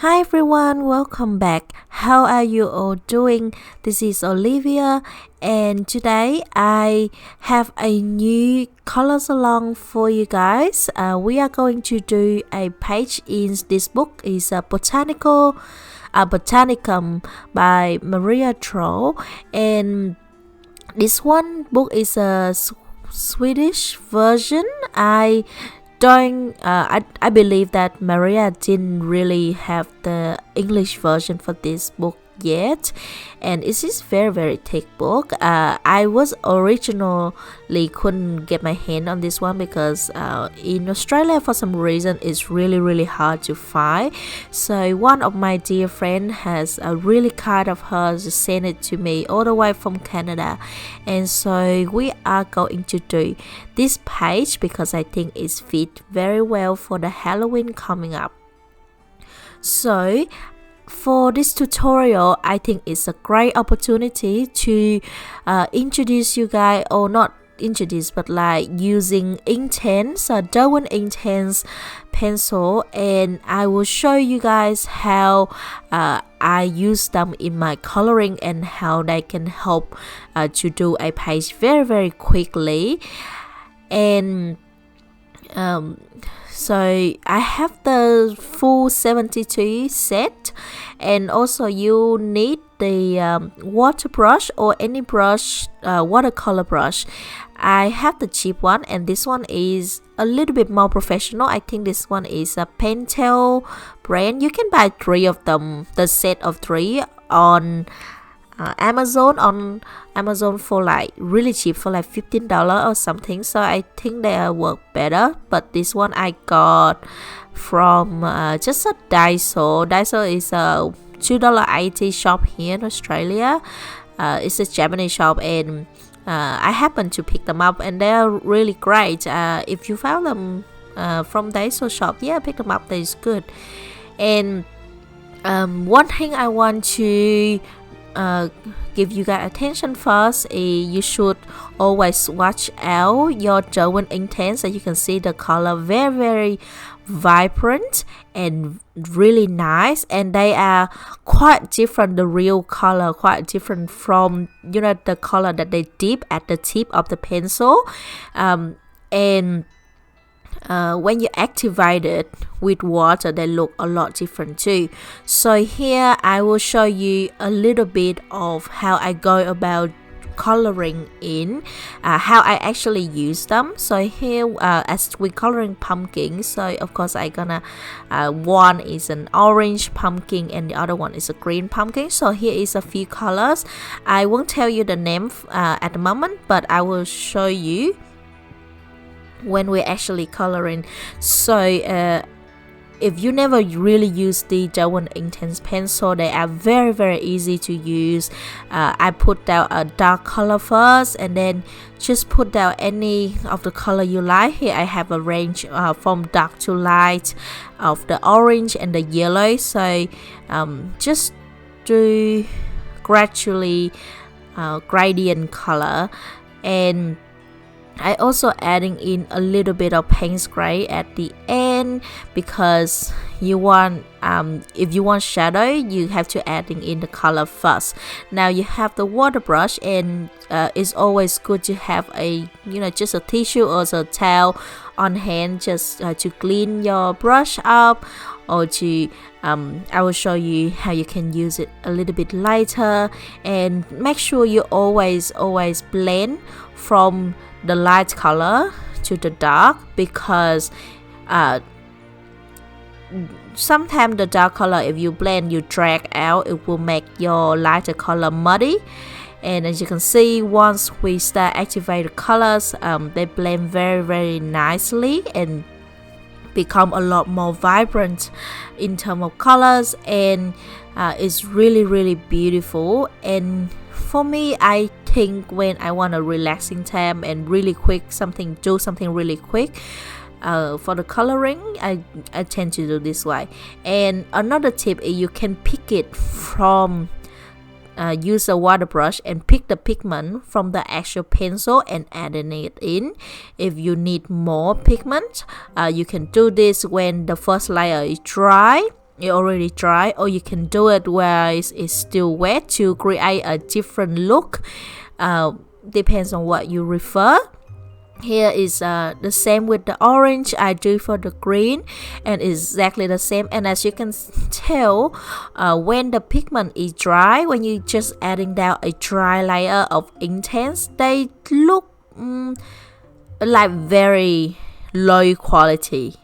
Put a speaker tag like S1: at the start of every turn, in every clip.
S1: Hi everyone, welcome back. How are you all doing? This is Olivier, and today I have a new color salon for you guys. We are going to do a page in this book. It's a Botanicum by Maria Trolle, and this one book is a Swedish version. I believe that Maria didn't really have the English version for this book yet, and it is very thick book. I was originally couldn't get my hand on this one because in Australia for some reason it's really hard to find. So one of my dear friend has a really kind of her to send it to me all the way from Canada, and so we are going to do this page because I think it's fit very well for the Halloween coming up. So for this tutorial, I think it's a great opportunity to introduce you guys, or not introduce, but like using Inktense, Derwent Inktense pencil, and I will show you guys how I use them in my coloring and how they can help to do a page very quickly. And so I have the full 72 set, and also you need the water brush or any brush, watercolor brush. I have the cheap one, and this one is a little bit more professional. I think this one is a Pentel brand. You can buy 3 of them, the set of 3 on Amazon for like really cheap, for like $15 or something. So I think they work better, but this one I got from just a Daiso. Daiso is a $2.80 shop here in Australia. It's a Japanese shop, and I happened to pick them up, and they're really great. If you found them from Daiso shop, yeah, pick them up. They're good. And one thing I want to give you guys attention first is you should always watch out your Derwent Inktense, so you can see the color very vibrant and really nice, and they are quite different. The real color quite different from the color that they dip at the tip of the pencil, and when you activate it with water, they look a lot different too. So here I will show you a little bit of how I go about coloring in, how I actually use them. So here as we coloring pumpkin, so of course I gonna one is an orange pumpkin and the other one is a green pumpkin. So here is a few colors. I won't tell you the name at the moment, but I will show you when we're actually coloring. So if you never really use the Derwent Inktense pencil, they are very easy to use. I put down a dark color first, and then just put down any of the color you like. Here I have a range from dark to light of the orange and the yellow. So just do gradually gradient color, and I also adding in a little bit of Payne's gray at the end, because you want if you want shadow, you have to adding in the color first. Now you have the water brush, and it's always good to have a just a tissue or a towel on hand, just to clean your brush up, or to I will show you how you can use it a little bit lighter. And make sure you always blend from the light color to the dark, because sometimes the dark color, if you blend, you drag out, it will make your lighter color muddy. And as you can see, once we start activate the colors, they blend very nicely and become a lot more vibrant in terms of colors, and it's really beautiful. And for me, I think when I want a relaxing time and really quick do something really quick for the coloring, I tend to do this way. And another tip is you can pick it from use a water brush and pick the pigment from the actual pencil and adding it in. If you need more pigment, you can do this when the first layer is dry. it already dry, or you can do it where it's still wet to create a different look. Depends on what you prefer. Here is the same with the orange. I do for the green, and exactly the same. And as you can tell, when the pigment is dry, when you just adding down a dry layer of Inktense, they look like very low quality,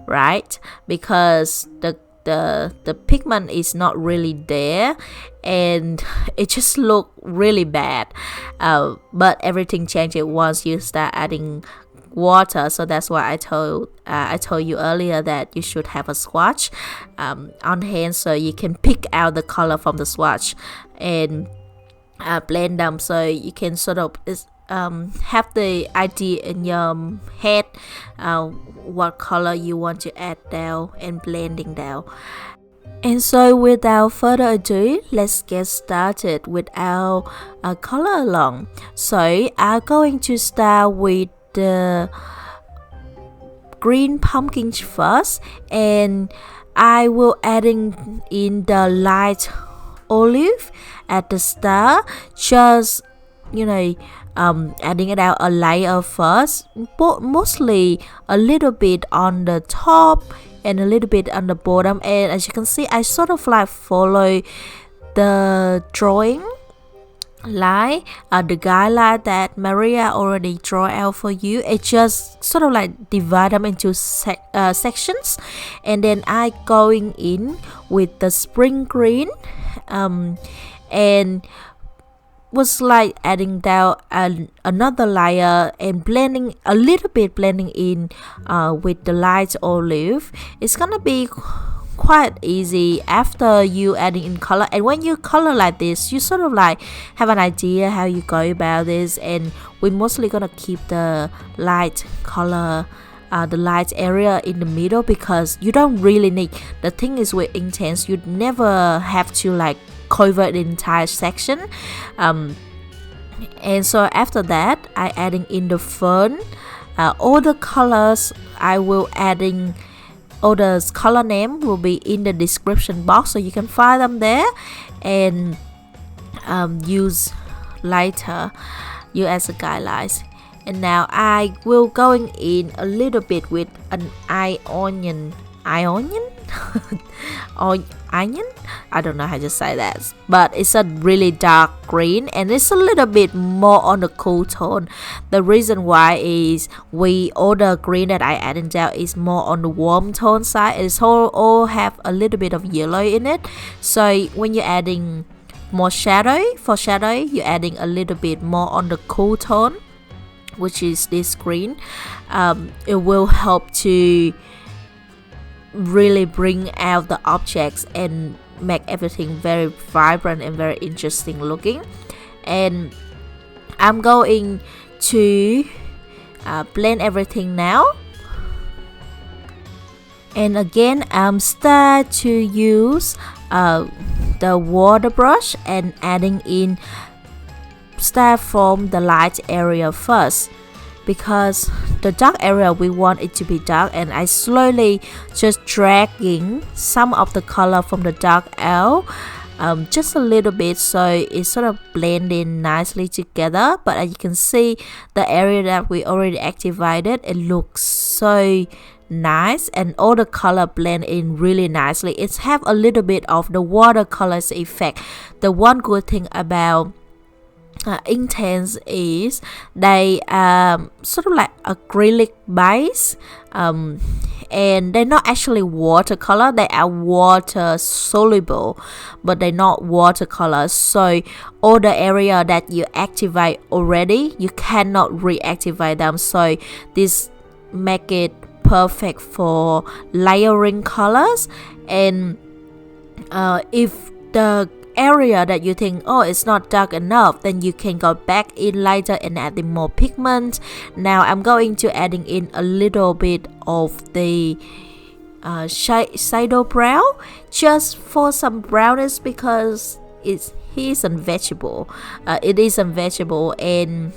S1: right? Because the pigment is not really there, and it just look really bad. But everything changes once you start adding water. So that's why I told you earlier that you should have a swatch on hand, so you can pick out the color from the swatch and blend them, so you can sort of have the idea in your head what color you want to add down and blending down. And so without further ado, let's get started with our color along. So I'm going to start with the green pumpkin first, and I will adding in the light olive at the start, just adding it out a layer first, but mostly a little bit on the top and a little bit on the bottom. And as you can see, I sort of like follow the drawing line, the guideline that Maria already draw out for you. It just sort of like divide them into sections, and then I going in with the spring green, and was like adding down another layer and blending in with the light olive. It's gonna be quite easy after you adding in color. And when you color like this, you sort of like have an idea how you go about this. And we're mostly gonna keep the light color, the light area in the middle, because you don't really need. The thing is with Inktense, you never have to like cover the entire section. And so after that, I adding in the Fern. All the colors I will adding, all the color name will be in the description box, so you can find them there and use later, use as a guidelines. And now I will going in a little bit with an Ionian or onion, I don't know how to say that, but it's a really dark green, and it's a little bit more on the cool tone. The reason why is all the green that I added down is more on the warm tone side. It's all have a little bit of yellow in it, so when you're adding more shadow, you're adding a little bit more on the cool tone, which is this green. It will help to really bring out the objects and make everything very vibrant and very interesting looking. And I'm going to blend everything now. And again, I'm start to use the water brush and adding in, start from the light area first, because the dark area we want it to be dark, and I slowly just dragging some of the color from the dark out, just a little bit, so it sort of blend in nicely together. But as you can see, the area that we already activated, it looks so nice, and all the color blend in really nicely. It's have a little bit of the watercolors effect. The one good thing about Inktense is they sort of like acrylic base, and they're not actually watercolor. They are water soluble, but they're not watercolor. So all the area that you activate already, you cannot reactivate them. So this make it perfect for layering colors. And if the area that you think, oh, it's not dark enough, then you can go back in later and adding more pigment. Now I'm going to adding in a little bit of the shadow brown, just for some brownness, because it is a vegetable, and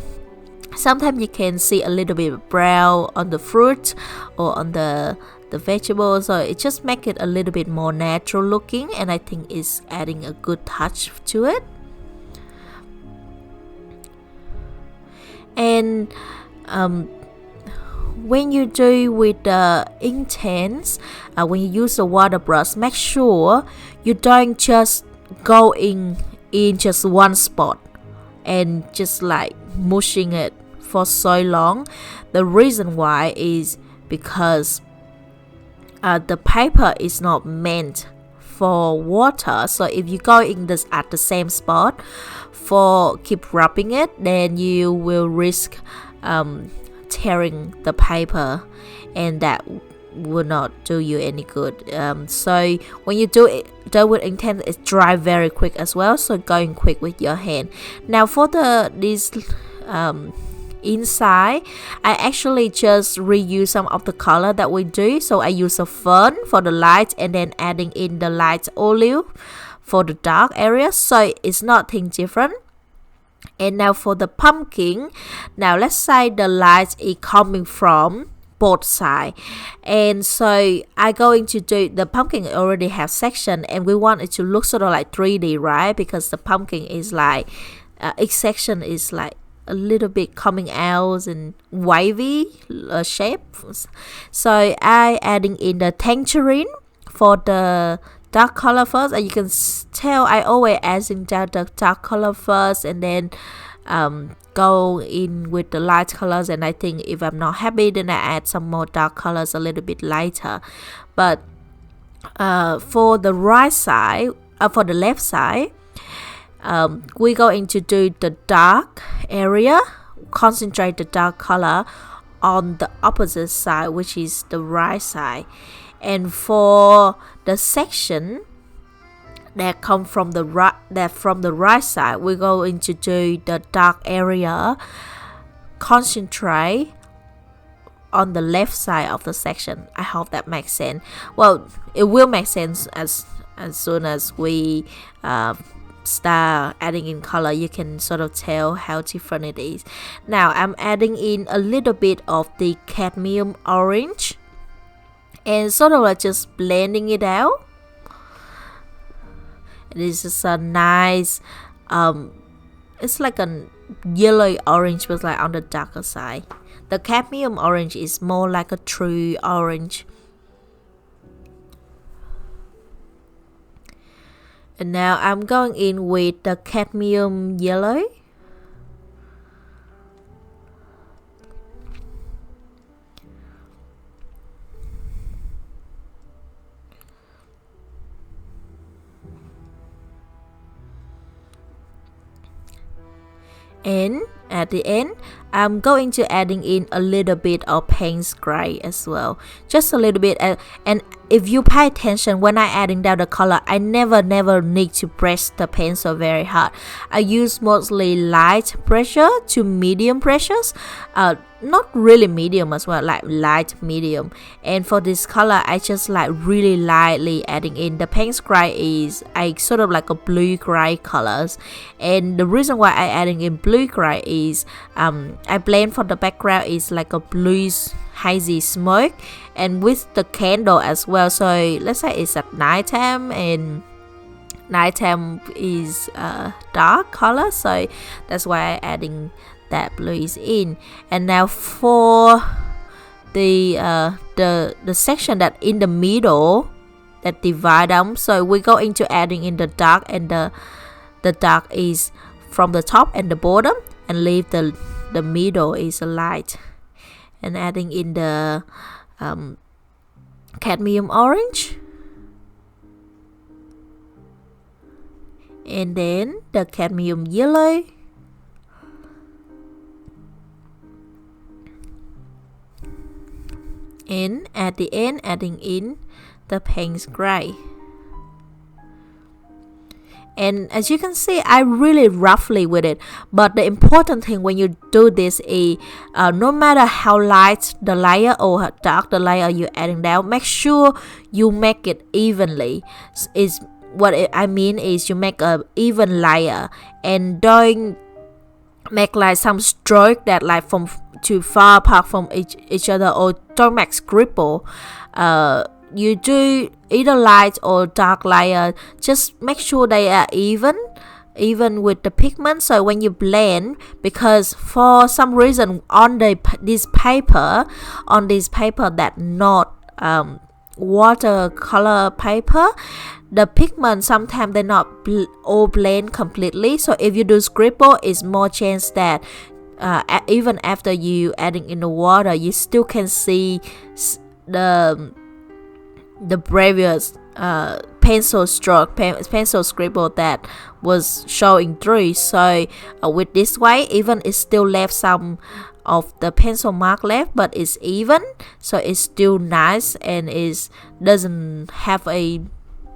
S1: sometimes you can see a little bit of brown on the fruit or on the the vegetables, so it just make it a little bit more natural looking, and I think it's adding a good touch to it. And when you do with the Inktense, when you use the water brush, make sure you don't just go in just one spot and just like mushing it for so long. The reason why is because the paper is not meant for water, so if you go in this at the same spot for keep rubbing it, then you will risk tearing the paper, and that will not do you any good. So when you do with Inktense, it dry very quick as well, so going quick with your hand. Now for this inside, I actually just reuse some of the color that we do. So I use a Fern for the light, and then adding in the light olive for the dark area, so it's nothing different. And now for the pumpkin, now let's say the light is coming from both sides, and so I'm going to do the pumpkin already have section, and we want it to look sort of like 3D, right? Because the pumpkin is like each section is like a little bit coming out and wavy shape. So I adding in the tangerine for the dark color first, and you can tell I always adding down the dark color first, and then go in with the light colors. And I think if I'm not happy, then I add some more dark colors a little bit lighter. But for the right side, for the left side, we're going to do the dark area, concentrate the dark color on the opposite side, which is the right side. And for the section that come from the right side, we're going to do the dark area, concentrate on the left side of the section. I hope that makes sense. Well, it will make sense as soon as we start adding in color. You can sort of tell how different it is. Now I'm adding in a little bit of the cadmium orange, and sort of like just blending it out. This is a nice it's like a yellow orange, but like on the darker side. The cadmium orange is more like a true orange. And now I'm going in with the cadmium yellow. And at the end, I'm going to adding in a little bit of payne gray as well, just a little bit. And if you pay attention, when I adding down the color, I never need to press the pencil very hard. I use mostly light pressure to medium pressures, not really medium as well, like light medium. And for this color, I just like really lightly adding in. The payne gray is sort of like a blue gray colors, and the reason why I adding in blue gray is I blend for the background is like a blue hazy smoke, and with the candle as well. So let's say it's at nighttime, and nighttime is dark color, so that's why I'm adding that blues in. And now for the section that in the middle that divide them, so we go into adding in the dark, and the dark is from the top and the bottom, and leave the middle is a light, and adding in the cadmium orange, and then the cadmium yellow, and at the end adding in the payne gray. And as you can see, I really roughly with it, but the important thing when you do this is no matter how light the layer or how dark the layer you're adding down, make sure you make it evenly. What I mean is you make a even layer, and don't make like some stroke that like from too far apart from each other, or don't make scribble. You do either light or dark layer, just make sure they are even with the pigment. So when you blend, because for some reason on this paper that not watercolor paper, the pigment sometimes they not all blend completely. So if you do scribble, it's more chance that even after you adding in the water, you still can see the previous pencil stroke, pencil scribble that was showing through. So with this way, even it's still left some of the pencil mark left, but it's even, so it's still nice, and it doesn't have a,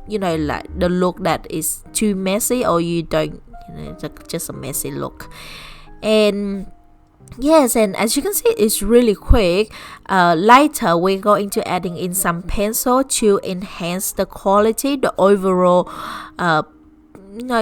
S1: you know, like the look that is too messy, or you don't, you know, just a messy look. And yes, and as you can see, it's really quick. Later we're going to adding in some pencil to enhance the quality, the overall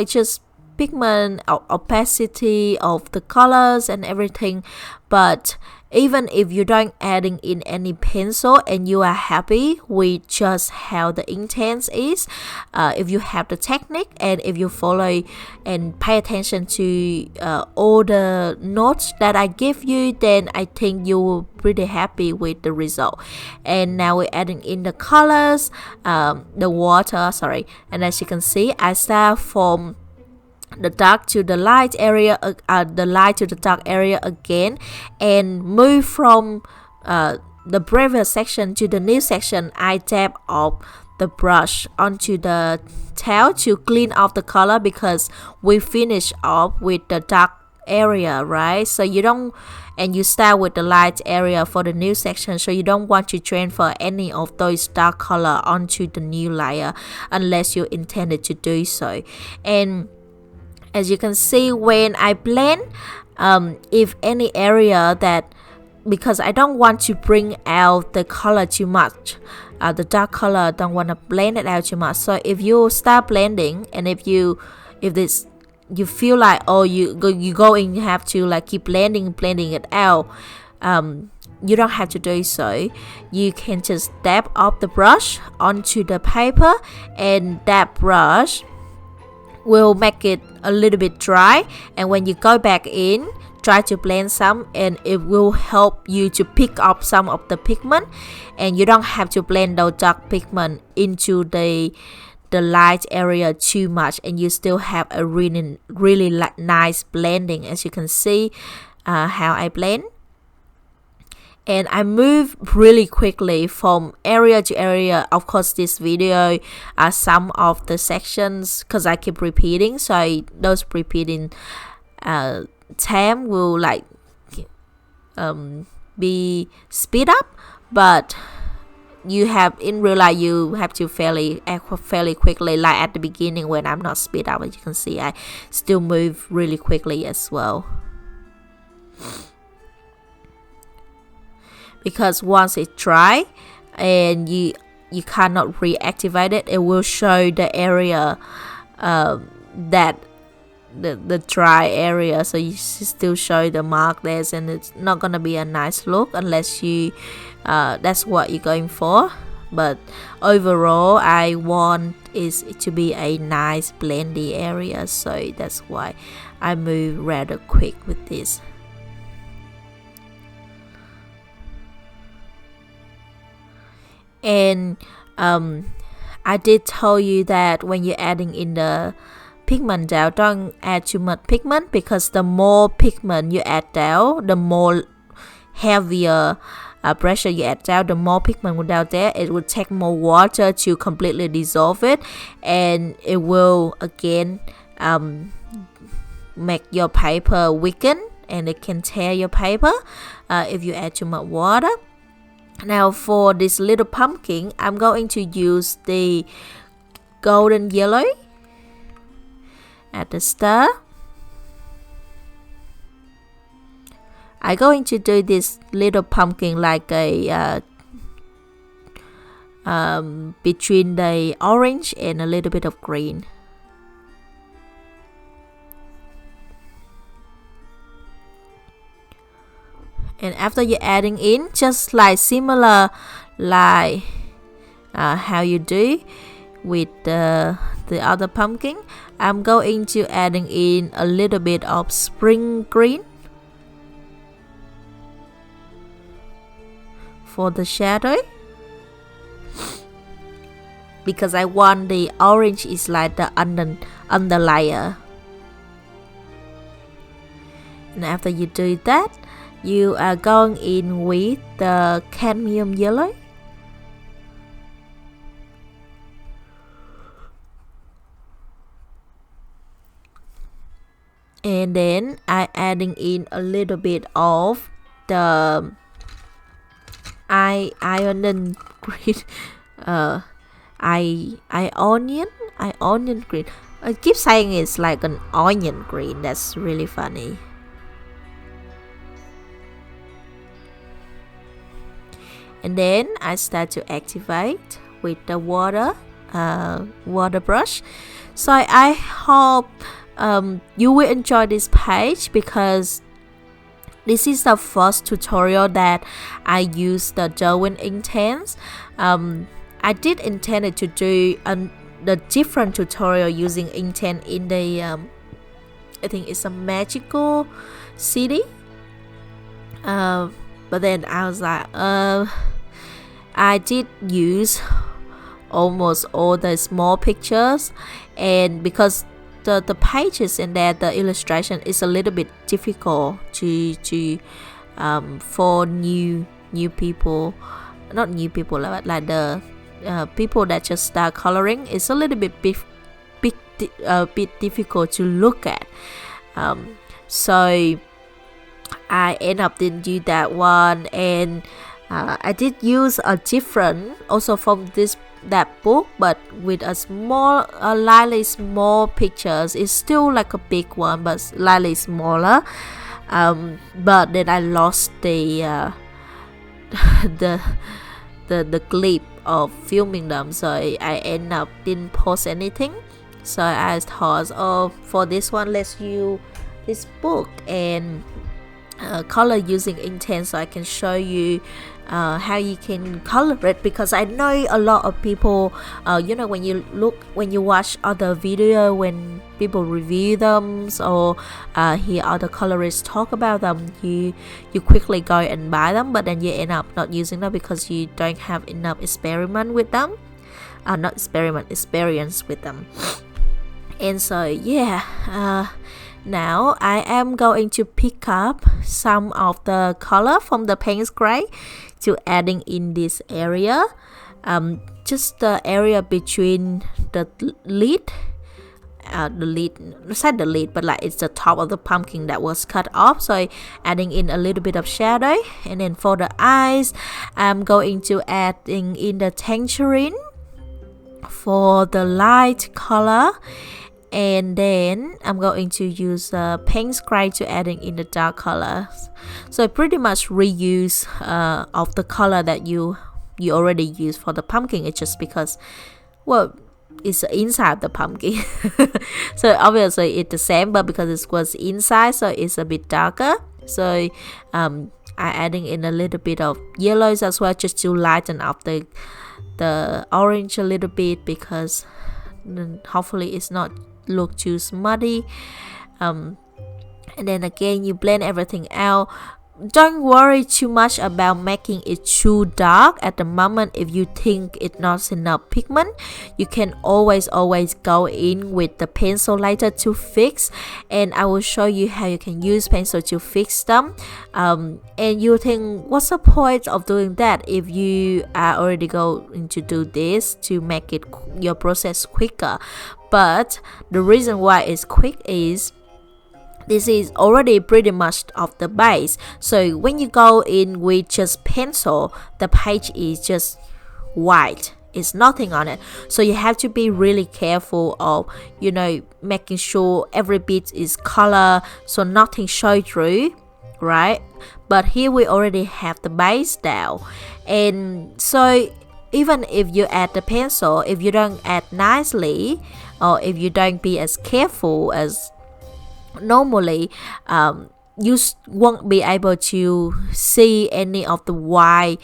S1: just pigment opacity of the colors and everything. But even if you don't adding in any pencil and you are happy with just how the Inktense is, if you have the technique and if you follow and pay attention to all the notes that I give you, then I think you will pretty happy with the result. And now we're adding in the colors, the water, and as you can see, I start from the dark to the light area, the light to the dark area again, and move from the previous section to the new section. I tap off the brush onto the towel to clean off the color, because we finish off with the dark area, right? So you don't, and you start with the light area for the new section, so you don't want to transfer any of those dark color onto the new layer unless you intended to do so. And as you can see, when I blend, if any area that, because I don't want to bring out the color too much, the dark color, don't want to blend it out too much. So if you start blending, and if you feel like, oh, you going to have to like keep blending it out, you don't have to do so. You can just dab off the brush onto the paper, and that brush will make it a little bit dry, and when you go back in, try to blend some, and it will help you to pick up some of the pigment, and you don't have to blend the dark pigment into the light area too much, and you still have a really nice blending. As you can see how I blend, and I move really quickly from area to area. Of course, this video are some of the sections because I keep repeating, so those repeating time will like be speed up, but you have in real life you have to fairly quickly, like at the beginning when I'm not speed up. As you can see, I still move really quickly as well, because once it's dry and you cannot reactivate it, it will show the area that the dry area, so you still show the mark there, and it's not gonna be a nice look unless you that's what you're going for. But overall, I want is to be a nice blendy area, so that's why I move rather quick with this. And I did tell you that when you're adding in the pigment down, don't add too much pigment, because the more pigment you add down, the more heavier pressure you add down, the more pigment will down there. It will take more water to completely dissolve it, and it will again make your paper weaken, and it can tear your paper if you add too much water. Now for this little pumpkin, I'm going to use the golden yellow at the start. I'm going to do this little pumpkin like a between the orange and a little bit of green. And after you're adding in, just like similar like how you do with the other pumpkin, I'm going to adding in a little bit of spring green for the shadow, because I want the orange is like the underlayer. And after you do that, you are going in with the cadmium yellow. And then I adding in a little bit of the Ionian green, Ionian green. I keep saying it's like an onion green. That's really funny. And then I start to activate with the water brush. So I hope you will enjoy this page, because this is the first tutorial that I use the Derwent Inktense. I did intend to do the different tutorial using Inktense in the I think it's a magical city, but then I was like I did use almost all the small pictures, and because the pages in there, the illustration is a little bit difficult to for new people, not new people, like the people that just start coloring. It's a little bit bit difficult to look at, so I end up didn't do that one. And I did use a different also from that book, but with a small slightly small pictures. It's still like a big one, but slightly smaller, but then I lost the the clip of filming them, so I end up didn't post anything. So I thought, oh, for this one, let's use this book and color using Inktense, so I can show you how you can color it, because I know a lot of people you know, when you watch other video when people review them or hear other colorists talk about them, you quickly go and buy them, but then you end up not using them because you don't have enough experience with them. Experience with them. And so yeah, now I am going to pick up some of the color from the Payne gray to adding in this area, just the area between the lid, not the lid, but like it's the top of the pumpkin that was cut off. So adding in a little bit of shadow. And then for the eyes, I'm going to adding in the tangerine for the light color. And then I'm going to use Payne gray to adding in the dark colors. So pretty much reuse of the color that you already used for the pumpkin. It's just because, well, it's inside the pumpkin. So obviously it's the same, but because it was inside, so it's a bit darker. So I adding in a little bit of yellows as well, just to lighten up the orange a little bit, because hopefully it's not look too smudgy. And then again, you blend everything out. Don't worry too much about making it too dark at the moment. If you think it's not enough pigment, you can always go in with the pencil later to fix, and I will show you how you can use pencil to fix them. And you think, what's the point of doing that if you are already going to do this to make it your process quicker? But the reason why it's quick is this is already pretty much of the base. So when you go in with just pencil, the page is just white. It's nothing on it. So you have to be really careful of, you know, making sure every bit is color, so nothing show through, right? But here we already have the base down. And so even if you add the pencil, if you don't add nicely, or if you don't be as careful as normally, you won't be able to see any of the white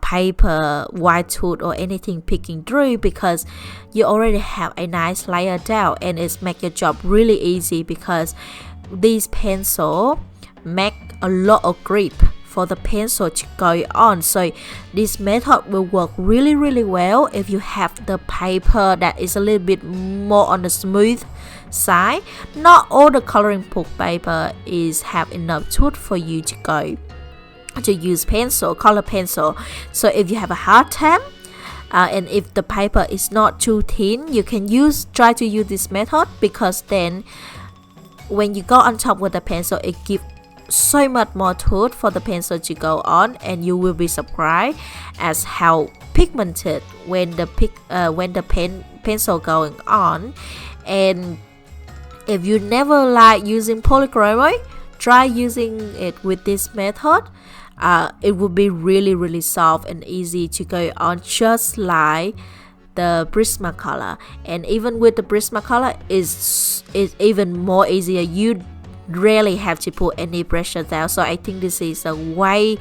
S1: paper, white tooth or anything peeking through, because you already have a nice layer down, and it's make your job really easy, because these pencil make a lot of grip for the pencil to go on. So this method will work really well if you have the paper that is a little bit more on the smooth side. Not all the coloring book paper is have enough tooth for you to go to use color pencil. So if you have a hard time and if the paper is not too thin, you can try to use this method, because then when you go on top with the pencil, it gives so much more tooth for the pencil to go on, and you will be surprised as how pigmented when the pencil going on. And if you never like using polychrome, try using it with this method. It will be really soft and easy to go on, just like the Prismacolor. And even with the Prismacolor, is even more easier. You rarely have to put any pressure down. So I think this is a way,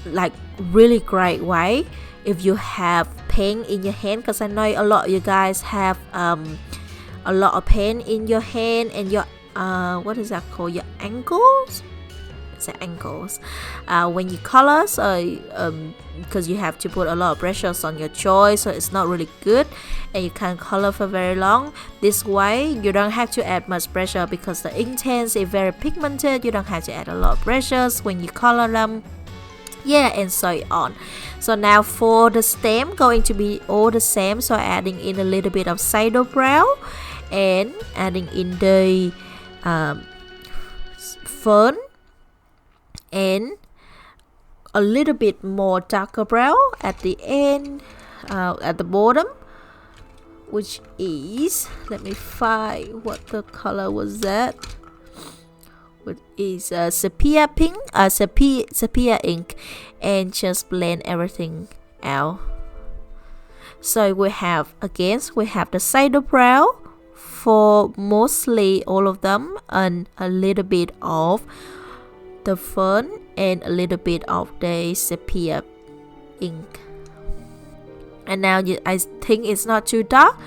S1: like really great way if you have pain in your hand, because I know a lot of you guys have a lot of pain in your hand and your what is that called, your ankles. It's the ankles when you color. So because you have to put a lot of pressures on your joint, so it's not really good and you can't color for very long. This way you don't have to add much pressure, because the Inktense is very pigmented. You don't have to add a lot of pressures when you color them, and so on. So now for the stem, going to be all the same. So adding in a little bit of shadow brown and adding in the Fern, and a little bit more darker brown at the end, at the bottom, which is, let me find what the color was that, which is sepia pink, sepia ink, and just blend everything out. So we have the shadow brown for mostly all of them, and a little bit of the Fern and a little bit of the sepia ink. And now I think it's not too dark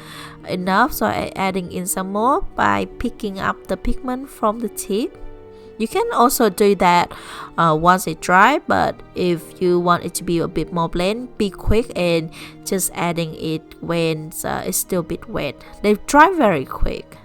S1: enough, so I'm adding in some more by picking up the pigment from the tip. You can also do that once it dry, but if you want it to be a bit more blend, be quick and just adding it when it's still a bit wet. They dry very quick.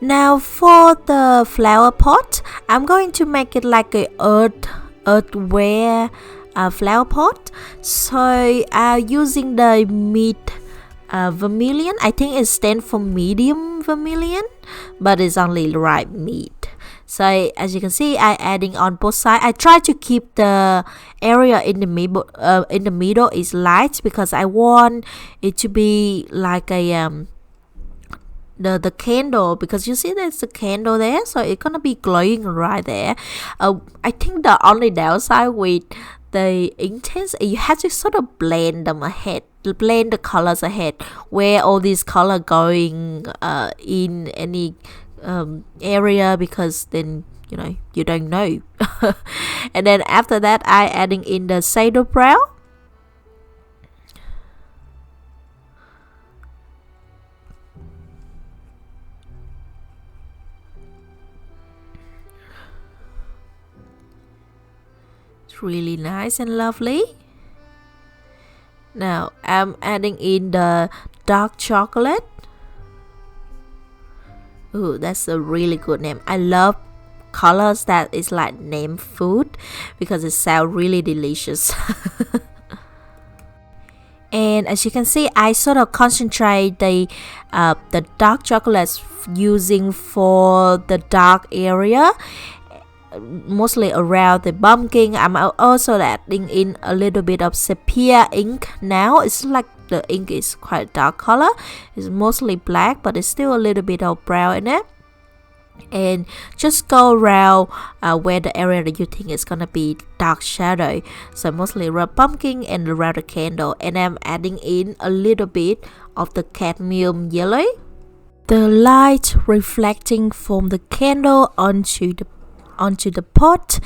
S1: Now for the flower pot, I'm going to make it like a earthware flower pot. So using the vermillion, I think it stands for medium vermillion, but it's only right mid. So as you can see, I adding on both sides. I try to keep the area in the middle is light, because I want it to be like a the candle, because you see there's a candle there, so it's gonna be glowing right there. I think the only downside with the Inktense, you have to sort of blend them ahead, blend the colors ahead, where all these color going in any area, because then you don't know. And then after that, I adding in the shadow brown. It's really nice and lovely. Now I'm adding in the dark chocolate. Ooh, that's a really good name. I love colors that is like name food because it sounds really delicious. And as you can see, I sort of concentrate the dark chocolates using for the dark area, mostly around the pumpkin. I'm also adding in a little bit of sepia ink now. It's like the ink is quite dark color. It's mostly black, but it's still a little bit of brown in it. And just go around where the area that you think is gonna be dark shadow. So mostly around pumpkin and around the candle. And I'm adding in a little bit of the cadmium yellow. The light reflecting from the candle onto the pot.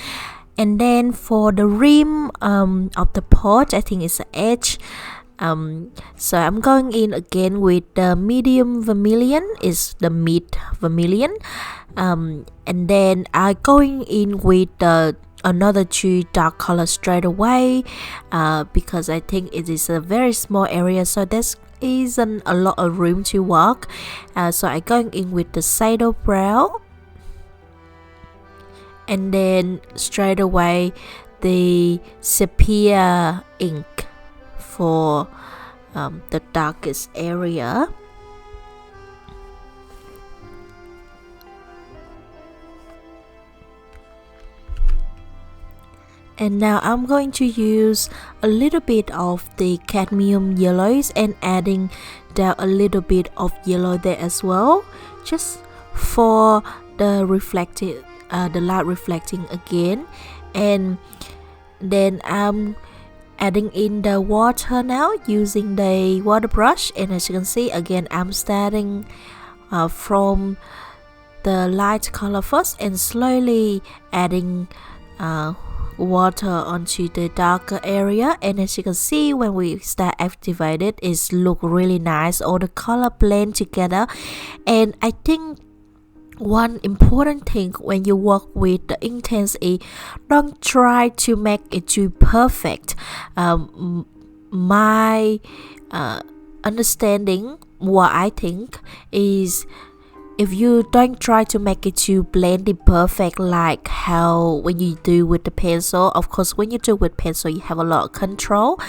S1: And then for the rim of the pot, I think it's the edge. So I'm going in again with the medium vermilion, is the mid vermilion, and then I'm going in with another 2 dark colors straight away, because I think it is a very small area, so there isn't a lot of room to work. So I'm going in with the shadow brown, and then straight away the sepia ink for the darkest area. And now I'm going to use a little bit of the cadmium yellows and adding down a little bit of yellow there as well, just for the reflected the light reflecting again. And then I'm adding in the water now using the water brush, and as you can see again, I'm starting from the light color first and slowly adding water onto the darker area. And as you can see, when we start activated, it look really nice, all the color blend together. And I think one important thing when you work with the Inktense is don't try to make it too perfect. My understanding, what I think is, if you don't try to make it too blended perfect like how when you do with the pencil, of course when you do with pencil you have a lot of control,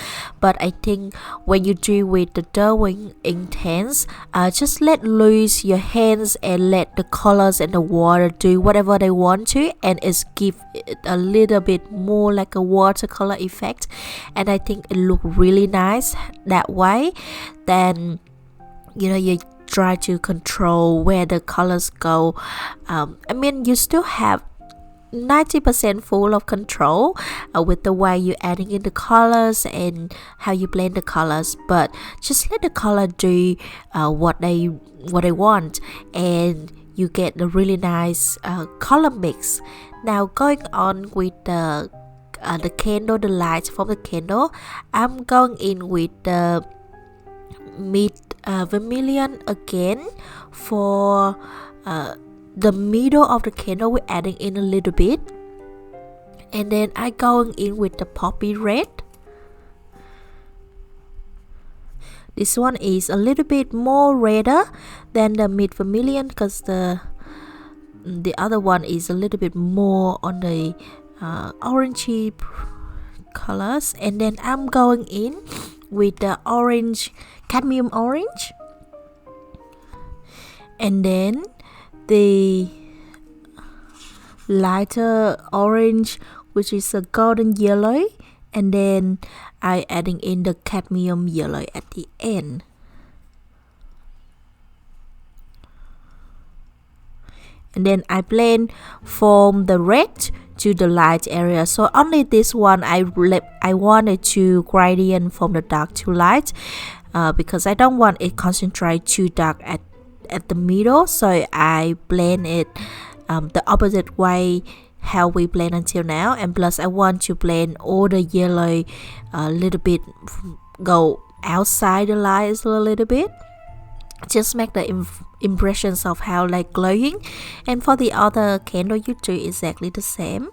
S1: but I think when you do with the Derwent Inktense, just let loose your hands and let the colors and the water do whatever they want to, and it's give it a little bit more like a watercolor effect, and I think it look really nice that way. Then you try to control where the colors go. I mean, you still have 90% full of control with the way you're adding in the colors and how you blend the colors, but just let the color do what they want, and you get the really nice color mix. Now going on with the candle, the light from the candle, I'm going in with the mid vermilion again. For the middle of the candle, we're adding in a little bit, and then I going in with the poppy red. This one is a little bit more redder than the mid vermilion because the other one is a little bit more on the orangey colors. And then I'm going in with the orange, cadmium orange, and then the lighter orange, which is a golden yellow, and then I adding in the cadmium yellow at the end. And then I blend from the red to the light area. So only this one I wanted to gradient from the dark to light, because I don't want it concentrate too dark at the middle, so I blend it the opposite way how we blend until now. And plus I want to blend all the yellow a little bit, go outside the lights a little bit, just make the impressions of how like glowing. And for the other candle you do exactly the same.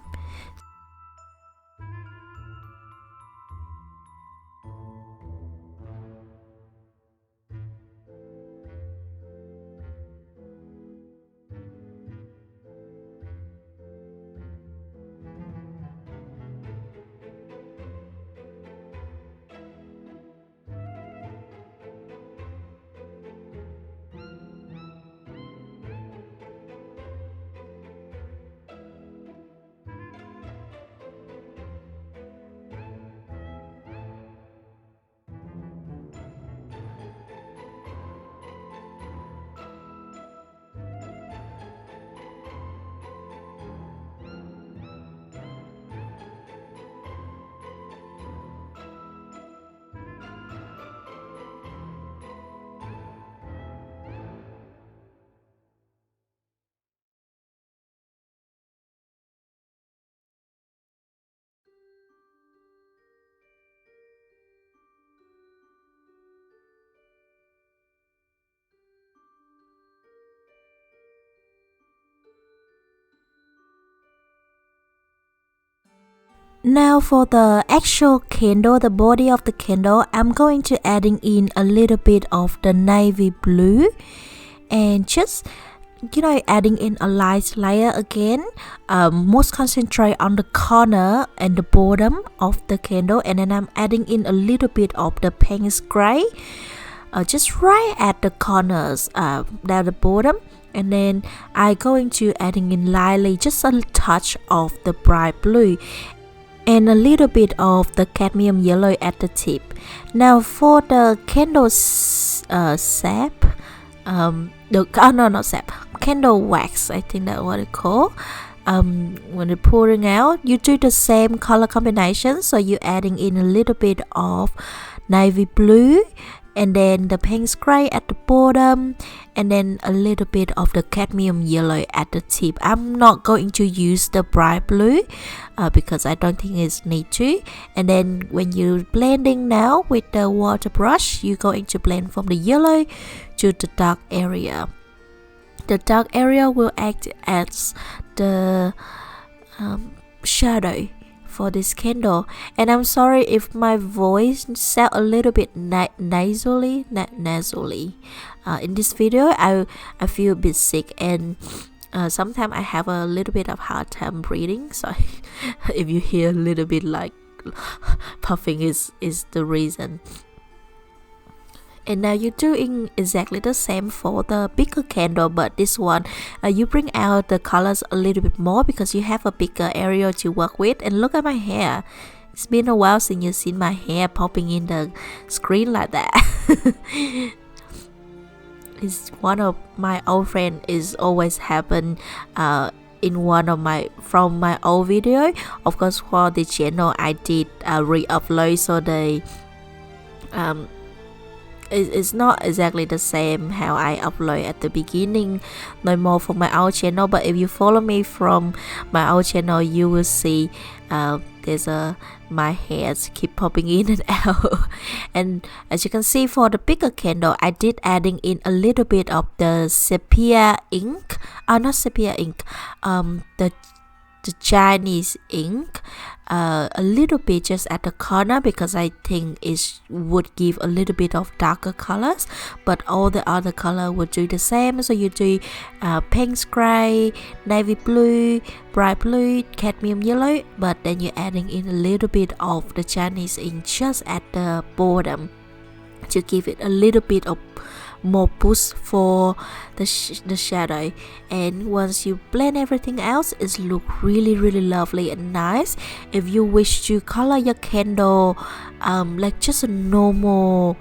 S1: Now for the actual candle, the body of the candle, I'm going to adding in a little bit of the navy blue and just adding in a light layer again. Most concentrate on the corner and the bottom of the candle, and then I'm adding in a little bit of the payne gray just right at the corners down the bottom. And then I'm going to adding in lightly just a touch of the bright blue and a little bit of the cadmium yellow at the tip. Now for the candle sap, not sap, candle wax, I think that's what it's called. When you're pouring out, you do the same color combination, so you're adding in a little bit of navy blue and then the payne gray at the bottom, and then a little bit of the cadmium yellow at the tip. I'm not going to use the bright blue because I don't think it's need to. And then when you're blending now with the water brush, you're going to blend from the yellow to the dark area. The dark area will act as the shadow for this candle. And I'm sorry if my voice sound a little bit nasally. In this video, I feel a bit sick, and sometimes I have a little bit of hard time breathing. So if you hear a little bit like puffing, is the reason. And now you're doing exactly the same for the bigger candle, but this one you bring out the colors a little bit more because you have a bigger area to work with. And look at my hair. It's been a while since you've seen my hair popping in the screen like that. It's one of my old friends. Is always happen in one of from my old video. Of course, for the channel I did re-upload, so they it's not exactly the same how I upload at the beginning, no more for my old channel. But if you follow me from my old channel, you will see there's my hairs keep popping in and out. And as you can see, for the bigger candle, I did adding in a little bit of the sepia ink, not sepia ink, the Chinese ink, a little bit just at the corner because I think it would give a little bit of darker colors, but all the other color would do the same. So you do payne gray, navy blue, bright blue, cadmium yellow, but then you're adding in a little bit of the Chinese ink just at the bottom to give it a little bit of more boost for the shadow. And once you blend everything else, it look really lovely and nice. If you wish to color your candle like just a normal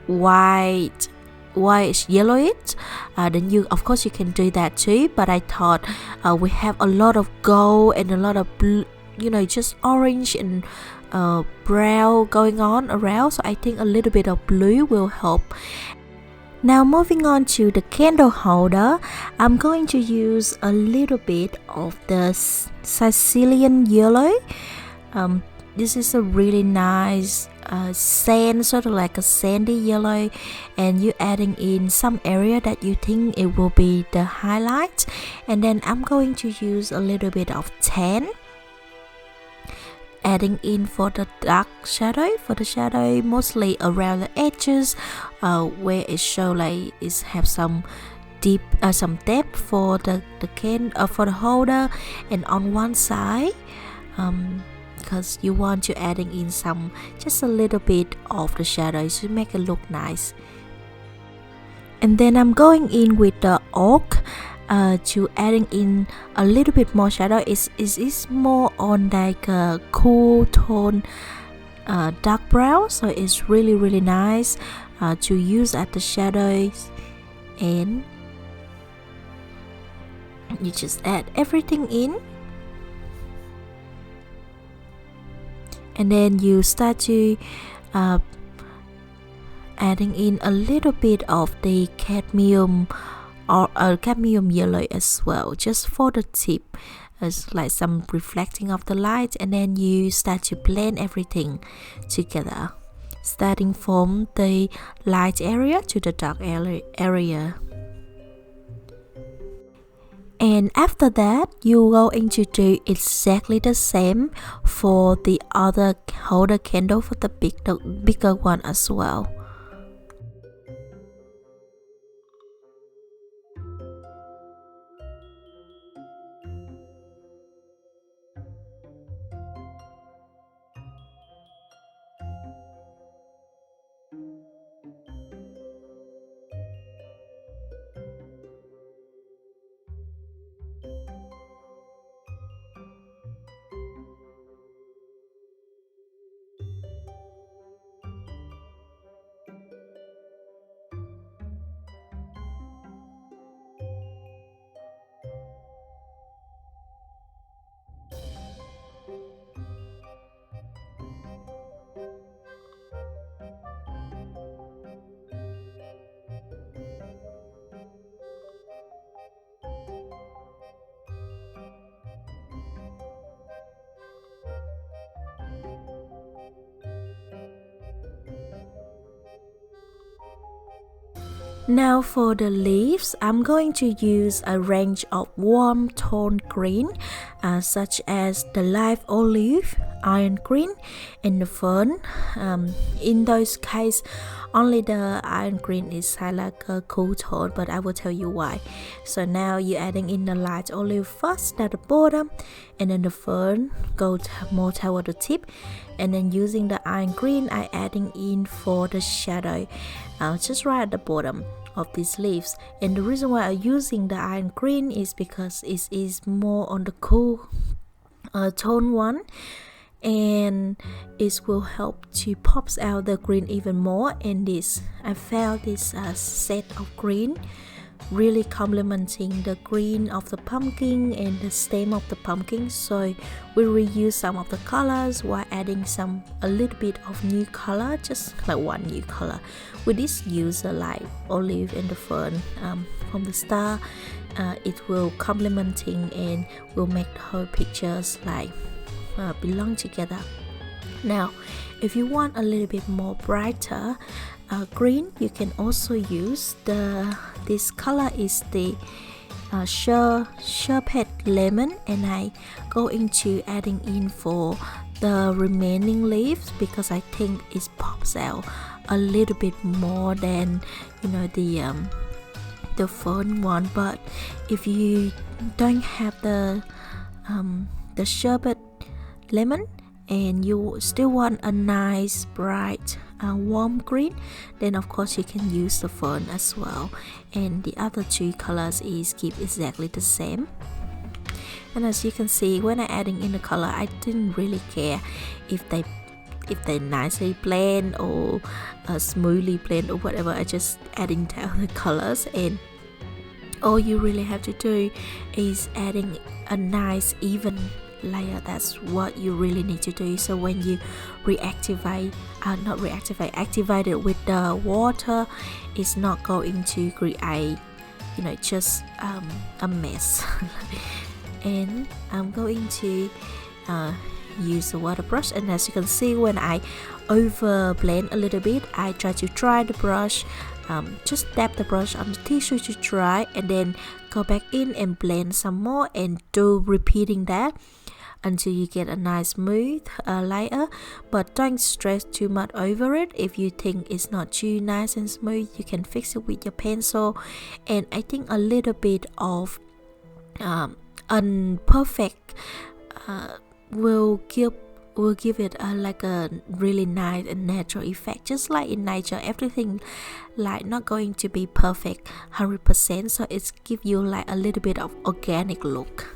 S1: white yellowish, then you of course you can do that too. But I thought we have a lot of gold and a lot of blue, just orange and brown going on around, so I think a little bit of blue will help. Now moving on to the candle holder, I'm going to use a little bit of the Sicilian yellow. This is a really nice sand, sort of like a sandy yellow, and you're adding in some area that you think it will be the highlight. And then I'm going to use a little bit of tan, adding in for the dark shadow, mostly around the edges where it show like it have some deep some depth for the for the holder, and on one side because you want to adding in some just a little bit of the shadows to make it look nice. And then I'm going in with the oak to adding in a little bit more shadow. Is more on like a cool tone dark brown, so it's really nice to use at the shadows. And you just add everything in, and then you start to adding in a little bit of the cadmium or cadmium yellow as well, just for the tip. It's like some reflecting of the light, and then you start to blend everything together, starting from the light area to the dark area. And after that, you're going to do exactly the same for the other holder candle, for the bigger one as well. Now for the leaves, I'm going to use a range of warm tone green, such as the live olive, iron green, and the fern. In those cases, only the iron green is like a cool tone, but I will tell you why. So now you're adding in the light olive first at the bottom, and then the fern goes more toward the tip, and then using the iron green, I adding in for the shadow, just right at the bottom of these leaves. And the reason why I'm using the iron green is because it is more on the cool tone one, and it will help to pops out the green even more. And this, I found this set of green really complementing the green of the pumpkin and the stem of the pumpkin, so we reuse some of the colors while adding a little bit of new color, just like one new color. With this use like olive and the fern from the star, it will complementing and will make the whole pictures like belong together. Now if you want a little bit more brighter green, you can also use this color is the sherbet lemon, and I go into adding in for the remaining leaves because I think it pops out a little bit more than the fern one. But if you don't have the sherbet lemon and you still want a nice bright warm green, then of course you can use the fern as well, and the other two colors is keep exactly the same. And as you can see, when I adding in the color, I didn't really care if they nicely blend or smoothly blend or whatever. I just adding down the colors, and all you really have to do is adding a nice even layer. That's what you really need to do. So when you activate it with the water, it's not going to create just a mess. And I'm going to use the water brush, and as you can see, when I over blend a little bit, I try to dry the brush, just tap the brush on the tissue to dry, and then go back in and blend some more, and do repeating that until you get a nice smooth layer. But don't stress too much over it. If you think it's not too nice and smooth, you can fix it with your pencil. And I think a little bit of unperfect will give it like a really nice and natural effect. Just like in nature, everything like not going to be perfect 100%, so it's give you like a little bit of organic look.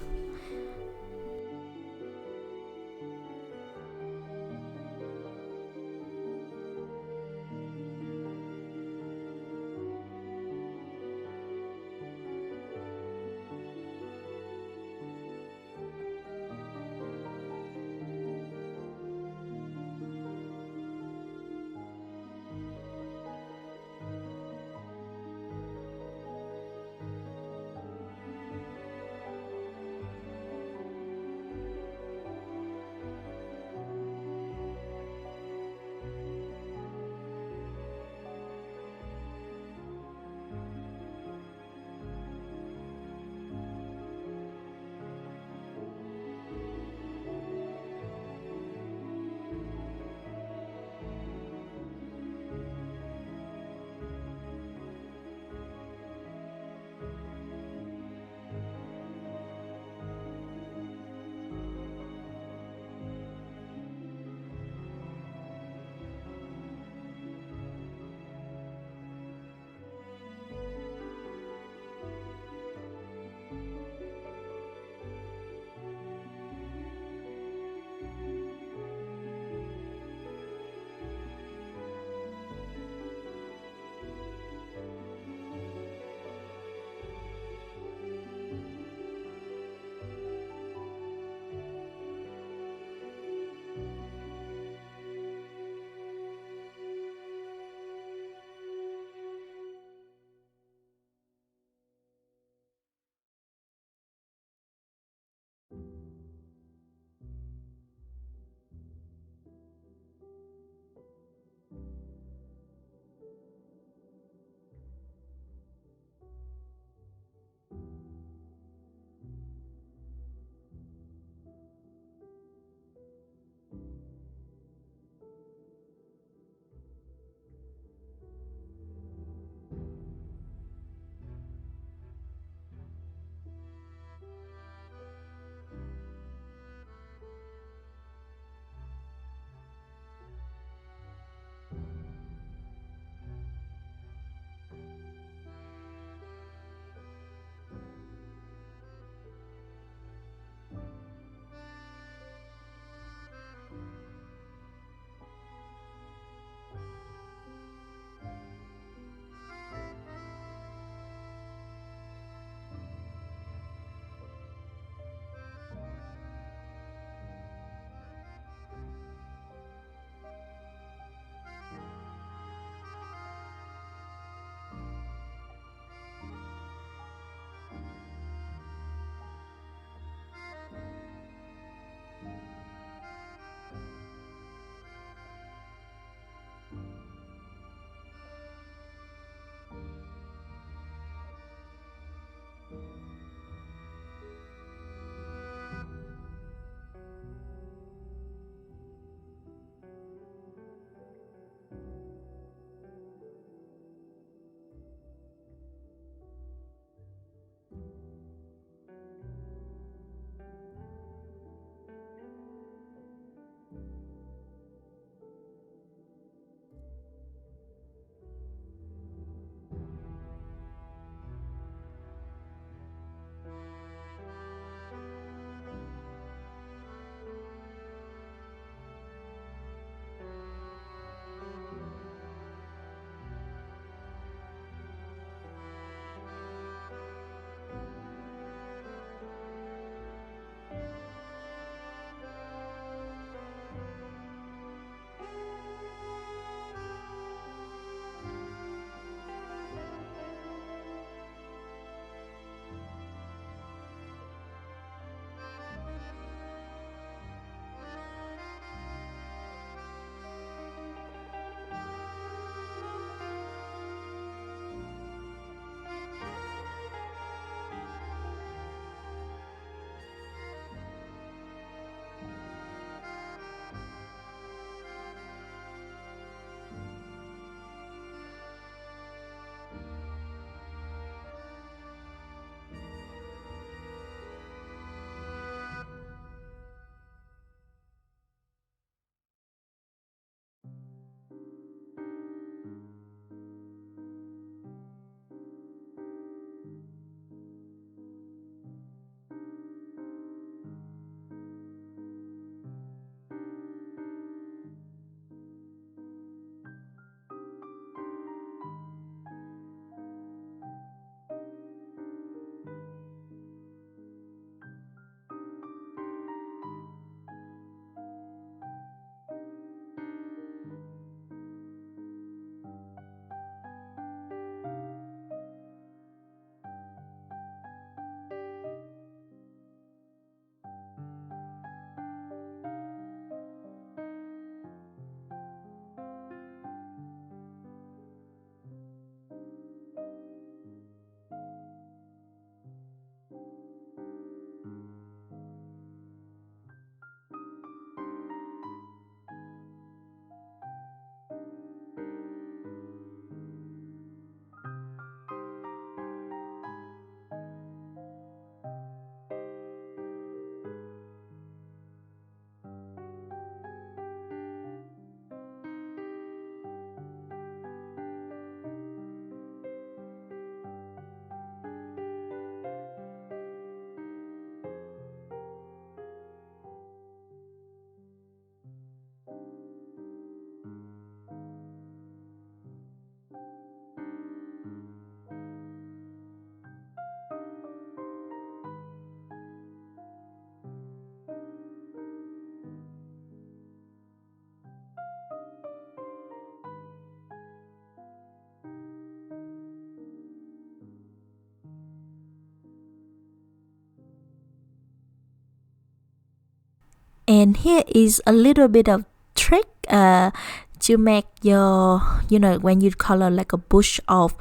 S1: And here is a little bit of trick to make your, when you color like a bush of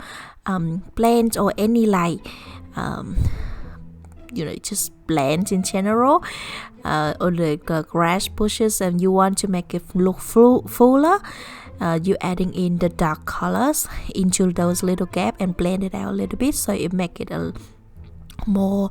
S1: plants or any like just plants in general, or like grass bushes, and you want to make it look fuller, you adding in the dark colors into those little gaps and blend it out a little bit, so it make it a more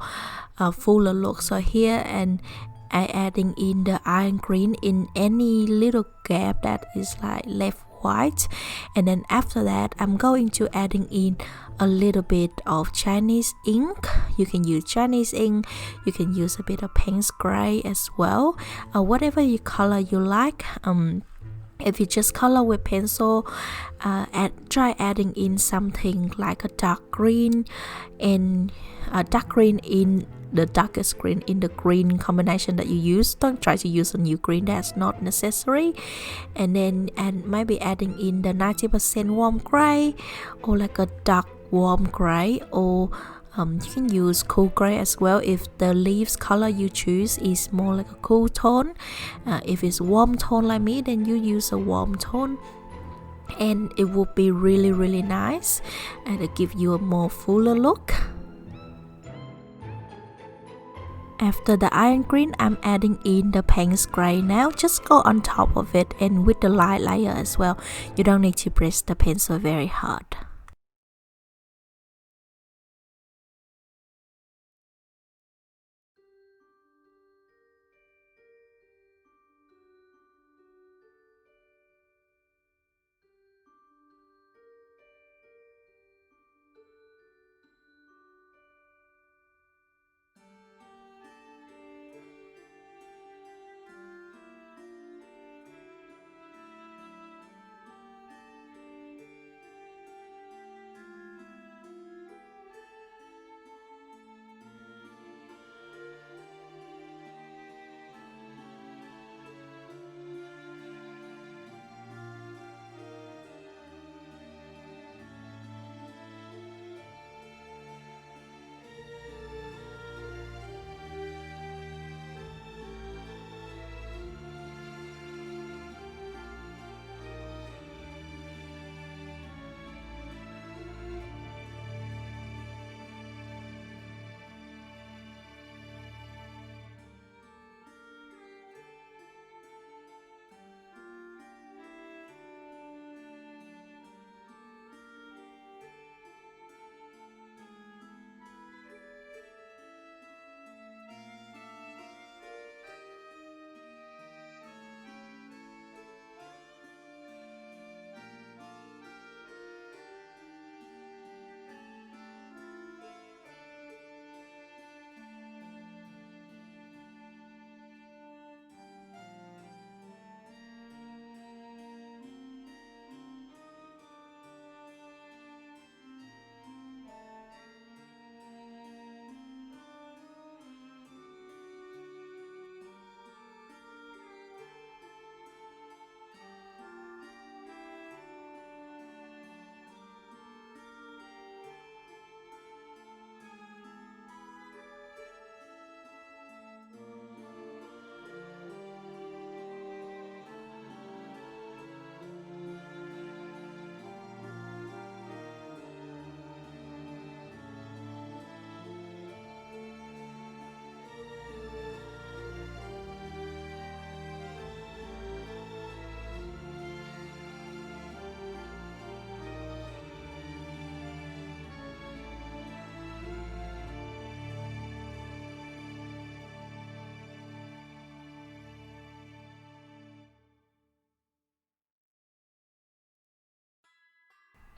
S1: fuller look. So here, and I adding in the iron green in any little gap that is like left white, and then after that I'm going to adding in a little bit of Chinese ink. You can use Chinese ink, you can use a bit of Payne's gray as well, whatever you color you like. If you just color with pencil, try adding in something like a dark green, and dark green in the darkest green in the green combination that you use. Don't try to use a new green, that's not necessary. And then maybe adding in the 90% warm gray, or like a dark warm gray, or you can use cool gray as well if the leaves color you choose is more like a cool tone. If it's warm tone like me, then you use a warm tone, and it will be really, really nice, and it give you a more fuller look. After the iron green, I'm adding in the Payne's gray now. Just go on top of it and with the light layer as well. You don't need to press the pencil very hard.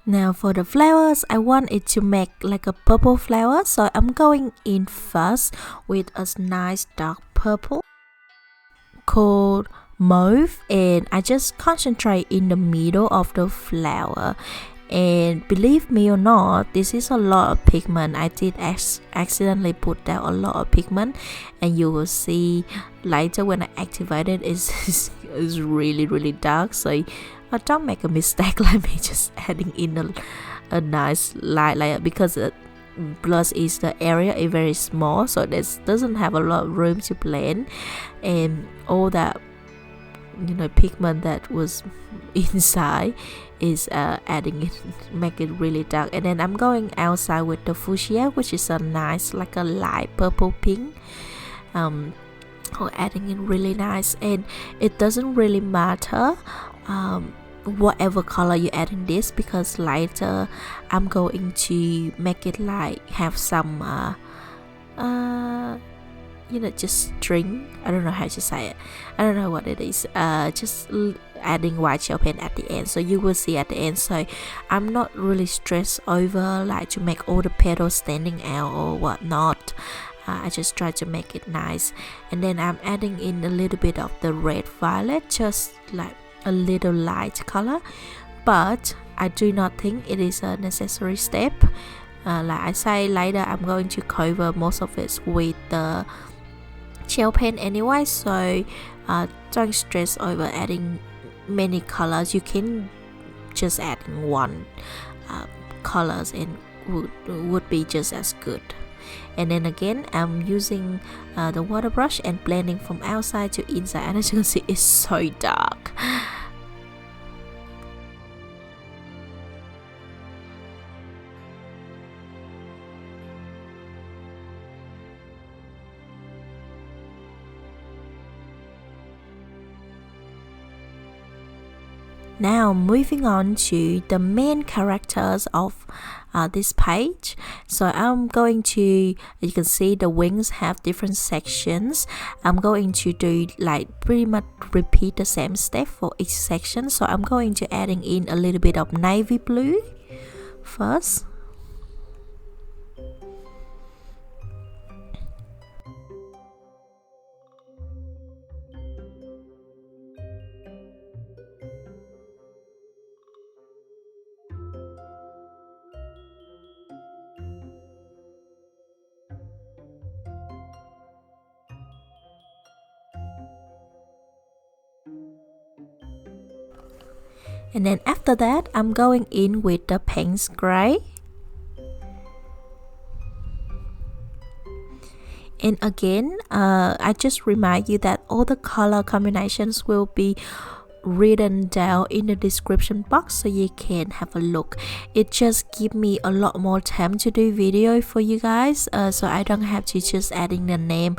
S1: Now for the flowers, I want it to make like a purple flower, so I'm going in first with a nice dark purple called mauve, and I just concentrate in the middle of the flower. And believe me or not, this is a lot of pigment. I did accidentally put down a lot of pigment, and you will see later when I activate it, it's really, really dark. So don't make a mistake like me just adding in a nice light layer, because plus is the area is very small, so this doesn't have a lot of room to blend, and all that pigment that was inside is adding it, make it really dark. And then I'm going outside with the fuchsia, which is a nice like a light purple pink, adding it really nice. And it doesn't really matter whatever color you add in this, because later I'm going to make it like have some just string. I don't know how to say it, I don't know what it is, just adding white gel pen at the end, so you will see at the end. So I'm not really stressed over like to make all the petals standing out or whatnot. I just try to make it nice. And then I'm adding in a little bit of the red violet, just like a little light color, but I do not think it is a necessary step. Like I say, later I'm going to cover most of it with the gel pen anyway, so don't stress over adding many colors. You can just add one colors and would be just as good. And then again, I'm using the water brush and blending from outside to inside, and as you can see, it's so dark. Now moving on to the main characters of this page. So I'm going to, you can see the wings have different sections. I'm going to do like pretty much repeat the same step for each section. So I'm going to adding in a little bit of navy blue first. And then after that, I'm going in with the Payne's gray. And again, I just remind you that all the color combinations will be written down in the description box, so you can have a look. It just give me a lot more time to do video for you guys, so I don't have to just adding the name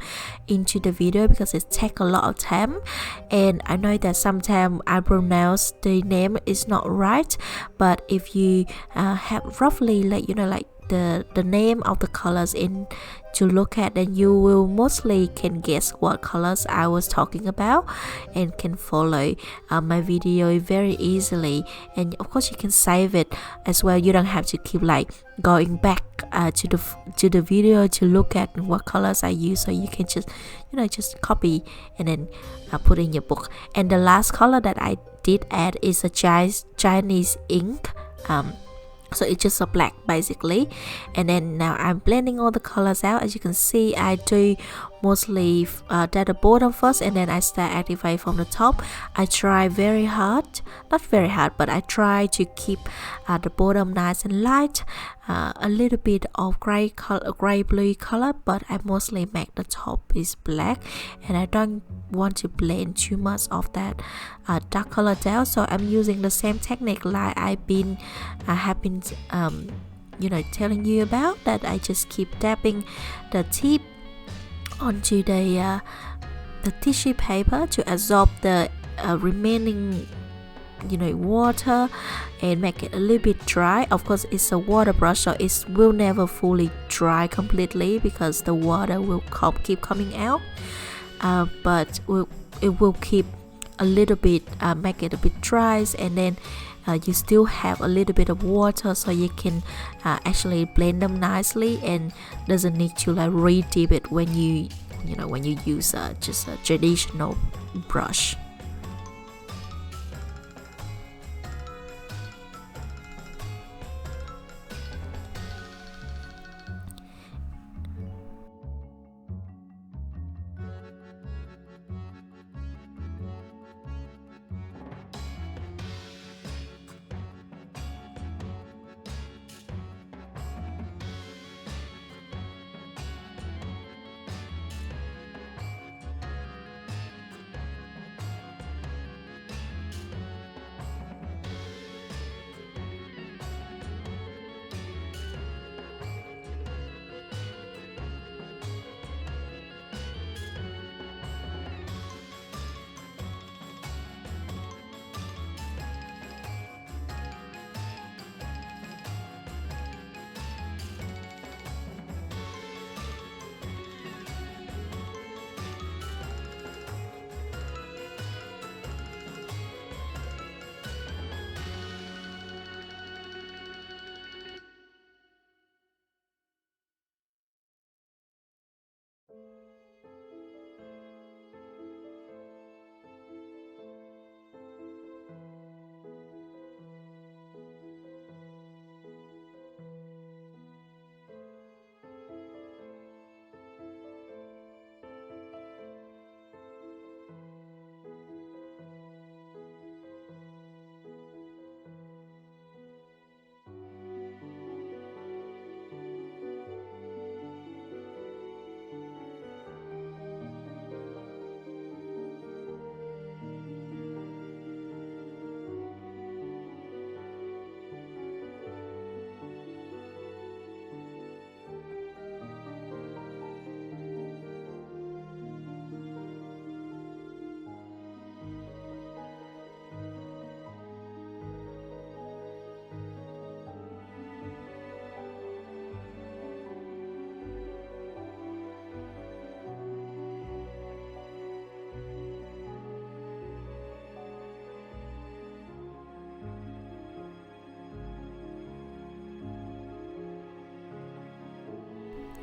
S1: into the video, because it take a lot of time. And I know that sometimes I pronounce the name is not right, but if you have roughly like like the name of the colors in to look at, then you will mostly can guess what colors I was talking about and can follow my video very easily. And of course you can save it as well. You don't have to keep like going back to the video to look at what colors I use, so you can just just copy and then put in your book. And the last color that I did add is a Chinese ink, so it's just a black basically. And then now I'm blending all the colors out. As you can see, I do mostly at the bottom first, and then I start activate from the top. I try very hard, not very hard, but I try to keep the bottom nice and light, a little bit of gray blue color, but I mostly make the top is black, and I don't want to blend too much of that dark color down. So I'm using the same technique like I have been telling you about, that I just keep tapping the tip onto the tissue paper to absorb the remaining water and make it a little bit dry. Of course it's a water brush, so it will never fully dry completely because the water will keep coming out, but it will keep a little bit, make it a bit dry, and then you still have a little bit of water, so you can actually blend them nicely, and doesn't need to like re-dip it when you use just a traditional brush.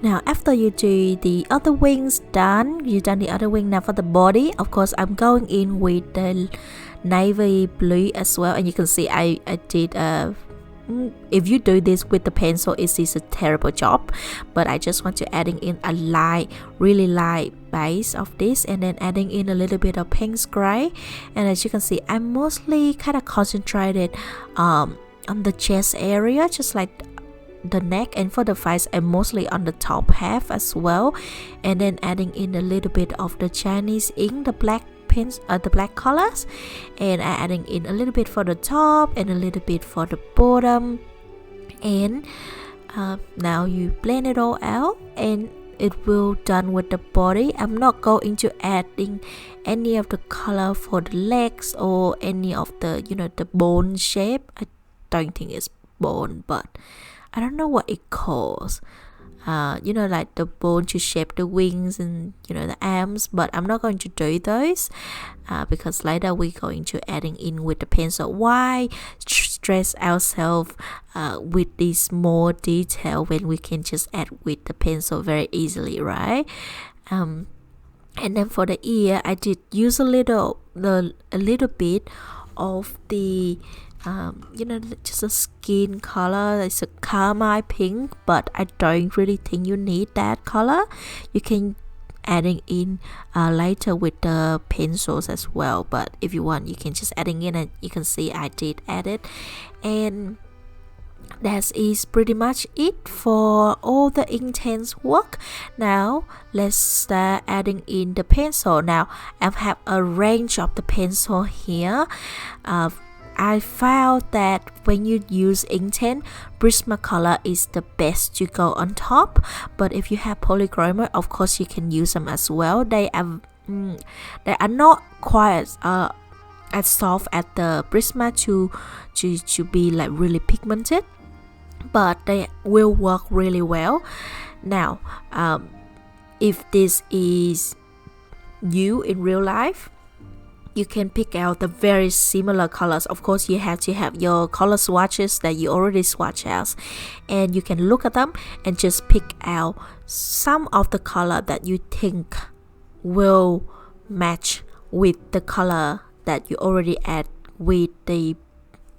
S1: Now after you do the other wings you done the other wing. Now for the body, of course I'm going in with the navy blue as well, and you can see I did if you do this with the pencil, it is a terrible job, but I just want to adding in a light, really light base of this, and then adding in a little bit of pink gray. And as you can see, I'm mostly kind of concentrated on the chest area, just like the neck, and for the face I'm mostly on the top half as well, and then adding in a little bit of the Chinese ink, the black pens, the black colors, and adding in a little bit for the top and a little bit for the bottom. And now you blend it all out and it will done with the body. I'm not going to adding any of the color for the legs or any of the the bone shape. I don't think it's bone, but I don't know what it calls. Like the bone to shape the wings and the arms, but I'm not going to do those because later we're going to adding in with the pencil. Why stress ourselves with this more detail when we can just add with the pencil very easily, right? And then for the ear, I did use a little bit of the just a skin color. It's a carmine pink, but I don't really think you need that color. You can adding in later with the pencils as well, but if you want you can just adding in, and you can see I did add it. And that is pretty much it for all the Inktense work. Now let's start adding in the pencil. Now I have a range of the pencil here. I found that when you use Inktense, Prismacolor is the best to go on top, but if you have polychroma, of course you can use them as well. They are not quite as soft as the Prisma to be like really pigmented, but they will work really well. Now if this is you in real life, you can pick out the very similar colors. Of course you have to have your color swatches that you already swatch out, and you can look at them and just pick out some of the color that you think will match with the color that you already add with the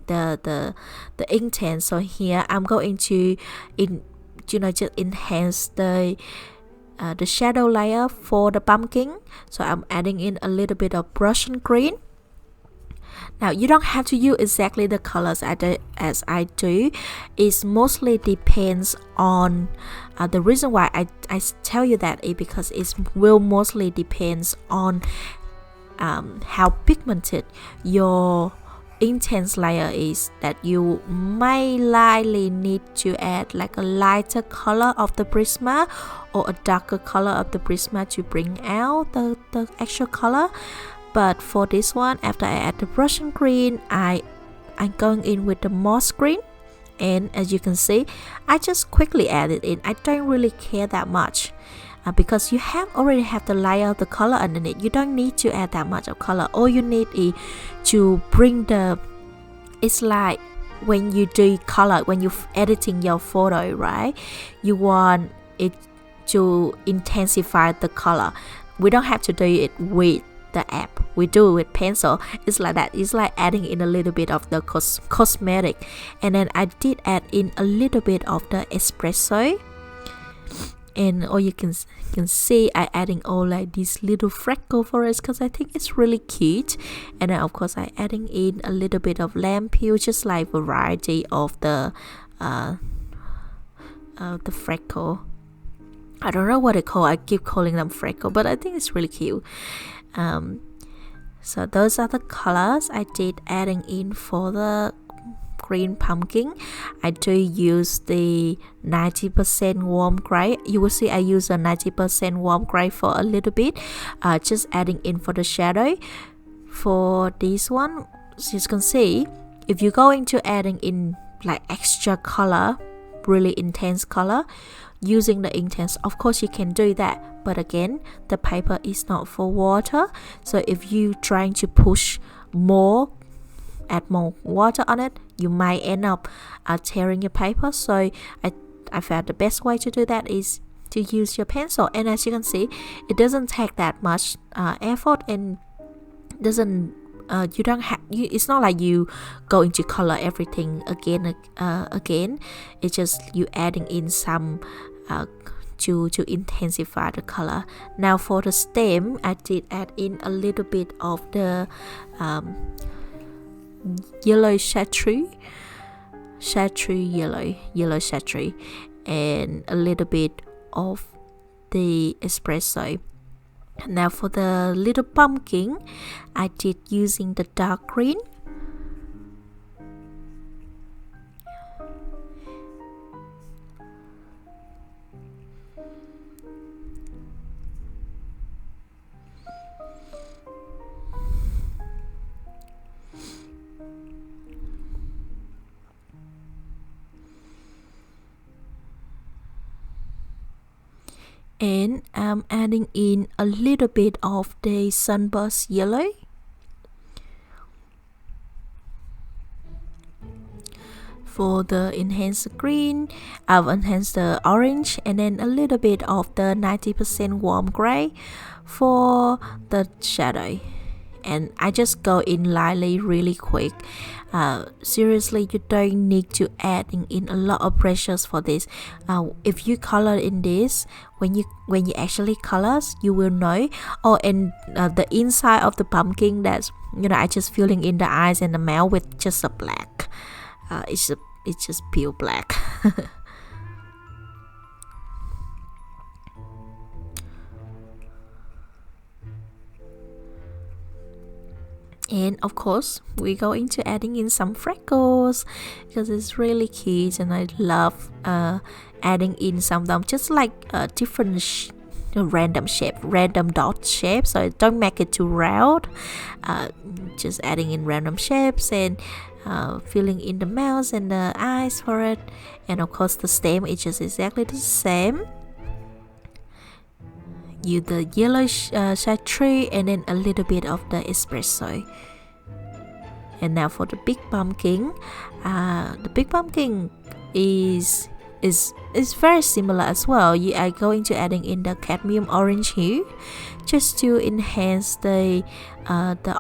S1: Inktense. So here I'm going to just enhance the shadow layer for the pumpkin. So I'm adding in a little bit of Russian green. Now you don't have to use exactly the colors as I do. It mostly depends on the reason why I tell you that is because it will mostly depends on how pigmented your Inktense layer is, that you may likely need to add like a lighter color of the Prisma or a darker color of the Prisma to bring out the actual color. But for this one, after I add the Russian green, I'm going in with the moss green, and as you can see I just quickly add it in. I don't really care that much because you already have the layer of the color underneath. You don't need to add that much of color. All you need is to bring it's like when you do color, when you're editing your photo, right? You want it to intensify the color. We don't have to do it with the app, we do it with pencil. It's like that. It's like adding in a little bit of the cosmetic. And then I did add in a little bit of the espresso, and all you can see I adding all like this little freckle for us because I think it's really cute. And then of course I adding in a little bit of lamb peel, just like variety of the freckle. I don't know what they call. I keep calling them freckle, but I think it's really cute. So those are the colors I did adding in for the green pumpkin. I do use the 90% warm gray. You will see I use a 90% warm gray for a little bit, just adding in for the shadow. For this one, as you can see, if you go into adding in like extra color, really intense color using the Inktense, of course you can do that, but again the paper is not for water. So if you trying to push more, add more water on it, you might end up tearing your paper. So I found the best way to do that is to use your pencil. And as you can see, it doesn't take that much effort, and doesn't you don't have it's not like you going to color everything again. It's just you adding in some to intensify the color. Now for the stem, I did add in a little bit of the yellow chartreuse yellow chartreuse, and a little bit of the espresso. Now for the little pumpkin, I did using the dark green. And I'm adding in a little bit of the sunburst yellow. For the enhanced green, I've enhanced the orange, and then a little bit of the 90% warm gray for the shadow. And I just go in lightly, really quick. Seriously, you don't need to add in a lot of pressures for this. If you color in this, when you actually colors, you will know. Oh, and the inside of the pumpkin, that's, you know, I just filling in the eyes and the mouth with just a black. It's just pure black. And of course, we go into adding in some freckles because it's really cute, and I love adding in some of them, just like different random shape, random dot shape. So don't make it too round. Just adding in random shapes and filling in the mouth and the eyes for it. And of course, the stem is just exactly the same. Use the yellow chartreuse and then a little bit of the espresso. And now for the big pumpkin, is very similar as well. You are going to adding in the cadmium orange hue just to enhance the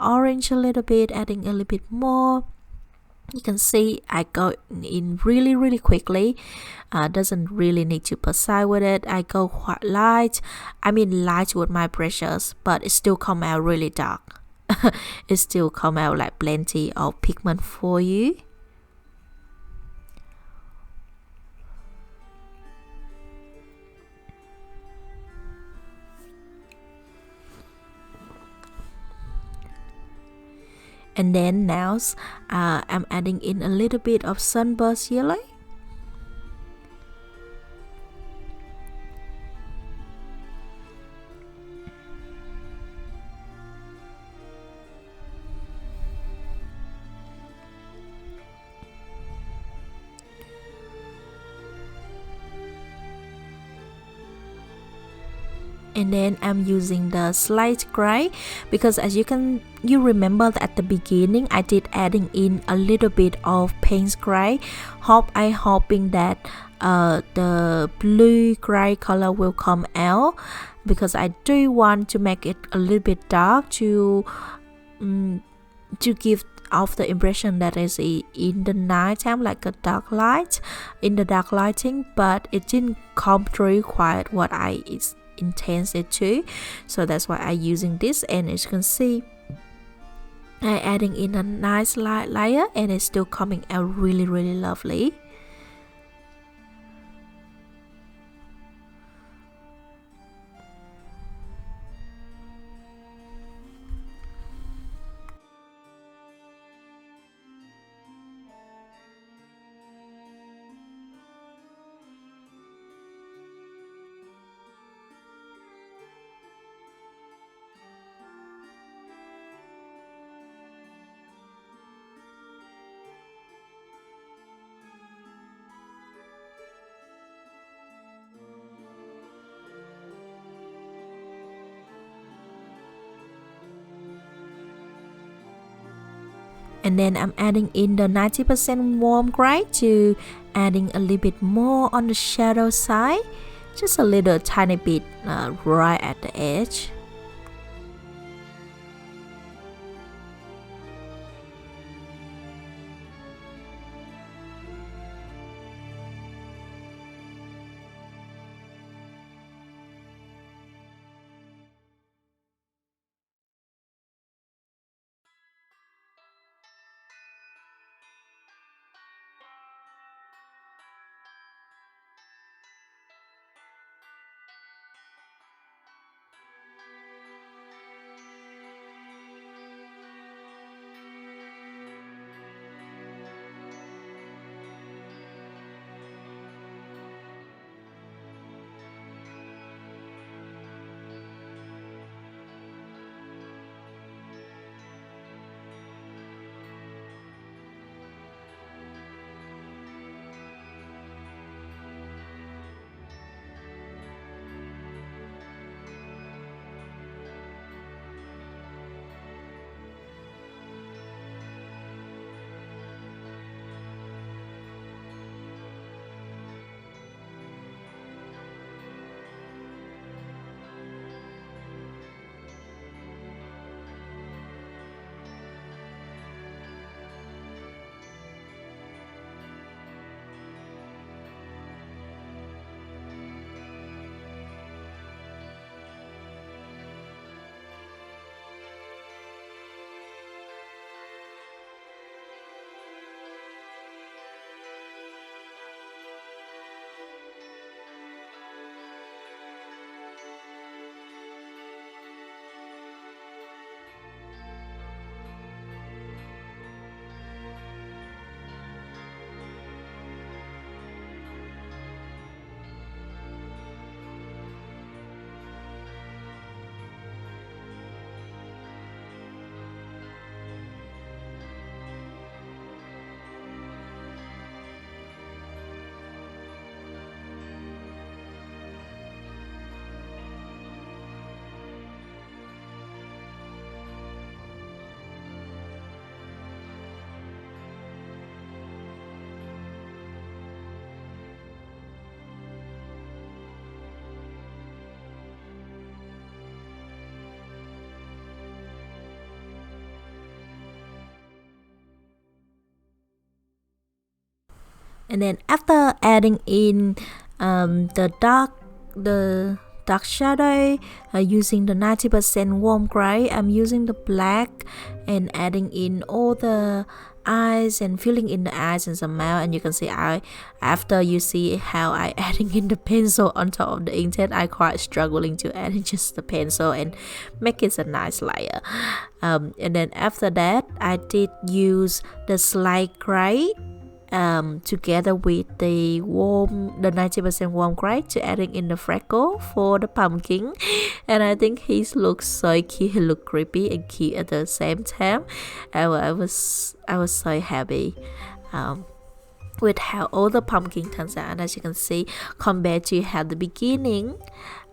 S1: orange a little bit, adding a little bit more. You can see I go in really quickly. Doesn't really need to precise with it. I go quite light. I mean light with my brushes, but it still come out really dark. It still come out like plenty of pigment for you. And then now I'm adding in a little bit of sunburst yellow. And then I'm using the slight gray because as you remember that at the beginning I did adding in a little bit of payne gray. I hoping that the blue gray color will come out, because I do want to make it a little bit dark to give off the impression that is in the night time, like a dark light in the dark lighting, but it didn't come through quite what I intends it to. So that's why I using this. And as you can see, I adding in a nice light layer, and it's still coming out really lovely. And then I'm adding in the 90% warm gray to adding a little bit more on the shadow side, just a little tiny bit right at the edge. And then after adding in the dark shadow using the 90% warm gray, I'm using the black and adding in all the eyes and filling in the eyes and some mouth. And you can see after you see how I adding in the pencil on top of the Inktense, I quite struggling to add in just the pencil and make it a nice layer. And then after that I did use the slate gray together with the 90% warm gray to adding in the freckle for the pumpkin. And I think he looks so cute. He looked creepy and cute at the same time. I was so happy with how all the pumpkin turns out. And as you can see, compared to how the beginning,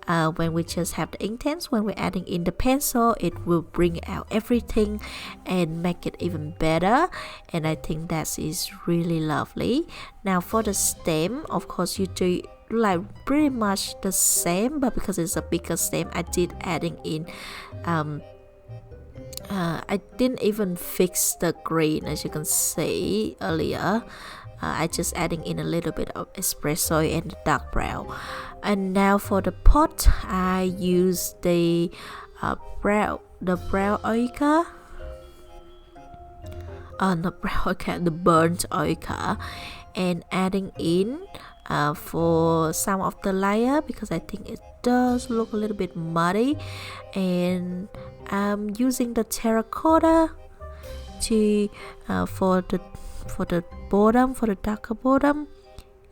S1: when we just have the Inktense, when we're adding in the pencil, it will bring out everything and make it even better. And I think that is really lovely. Now for the stem, of course you do like pretty much the same, but because it's a bigger stem, I did adding in I didn't even fix the green, as you can see earlier. I just adding in a little bit of espresso and the dark brown. And now for the pot, I use the brown ochre. Not brown ochre, the burnt ochre, and adding in for some of the layer, because I think it does look a little bit muddy. And I'm using the terracotta to for the bottom, for the darker bottom,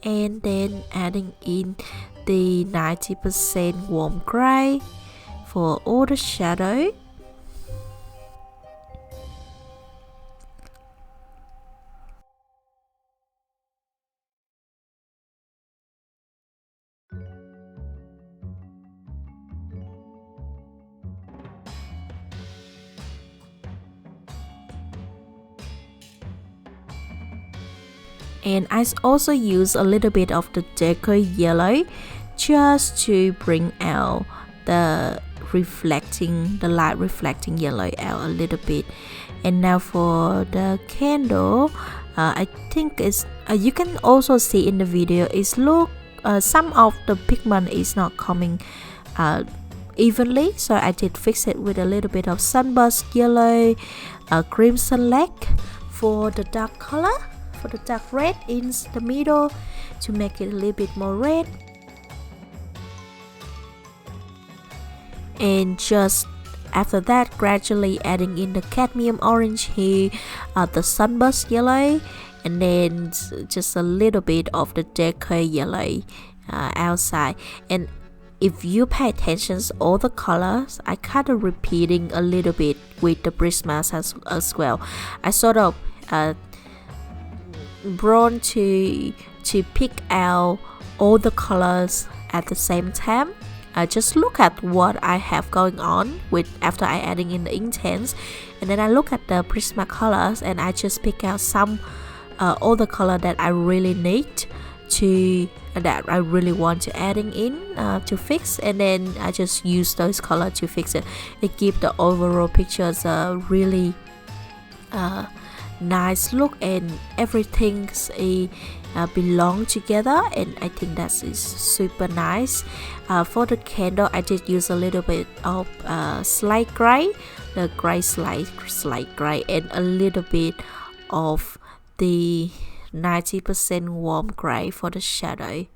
S1: and then adding in the 90% warm gray for all the shadow. And I also use a little bit of the deco yellow just to bring out the light reflecting yellow out a little bit. And now for the candle, I think it's you can also see in the video is look some of the pigment is not coming evenly, so I did fix it with a little bit of sunburst yellow, crimson lake for the dark color, for the dark red in the middle to make it a little bit more red. And just after that, gradually adding in the cadmium orange here, the sunburst yellow, and then just a little bit of the deco yellow outside. And if you pay attention to all the colors, I kind of repeating a little bit with the Prismas as well. I sort of drawn to pick out all the colors at the same time. Just look at what I have going on with after I adding in the Inktense, and then I look at the Prismacolors and I just pick out some all the color that I really need to that I really want to adding in to fix, and then I just use those color to fix it. It gives the overall pictures a really nice look, and everything's belong together, and I think that is super nice. For the candle, I did use a little bit of slight gray, the gray slight gray, and a little bit of the 90% warm gray for the shadow.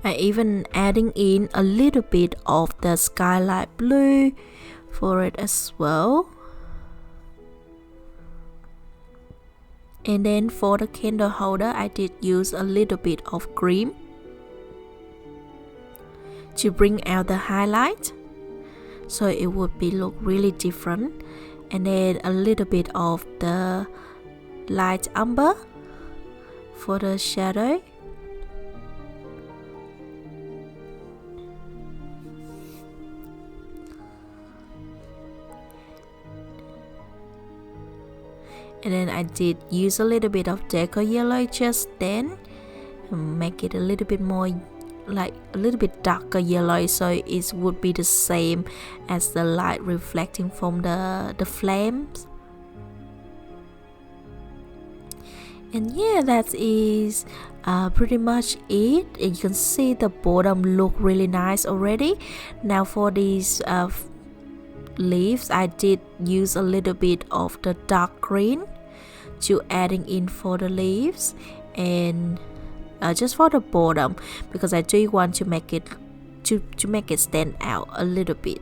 S1: I even adding in a little bit of the skylight blue for it as well. And then for the candle holder, I did use a little bit of cream to bring out the highlight, so it would be look really different. And then a little bit of the light umber for the shadow. And then I did use a little bit of deco yellow just then, make it a little bit more like a little bit darker yellow, so it would be the same as the light reflecting from the flames. And yeah, that is pretty much it. And you can see the bottom look really nice already. Now for these leaves, I did use a little bit of the dark green to adding in for the leaves, and just for the bottom, because I do want to make it to make it stand out a little bit.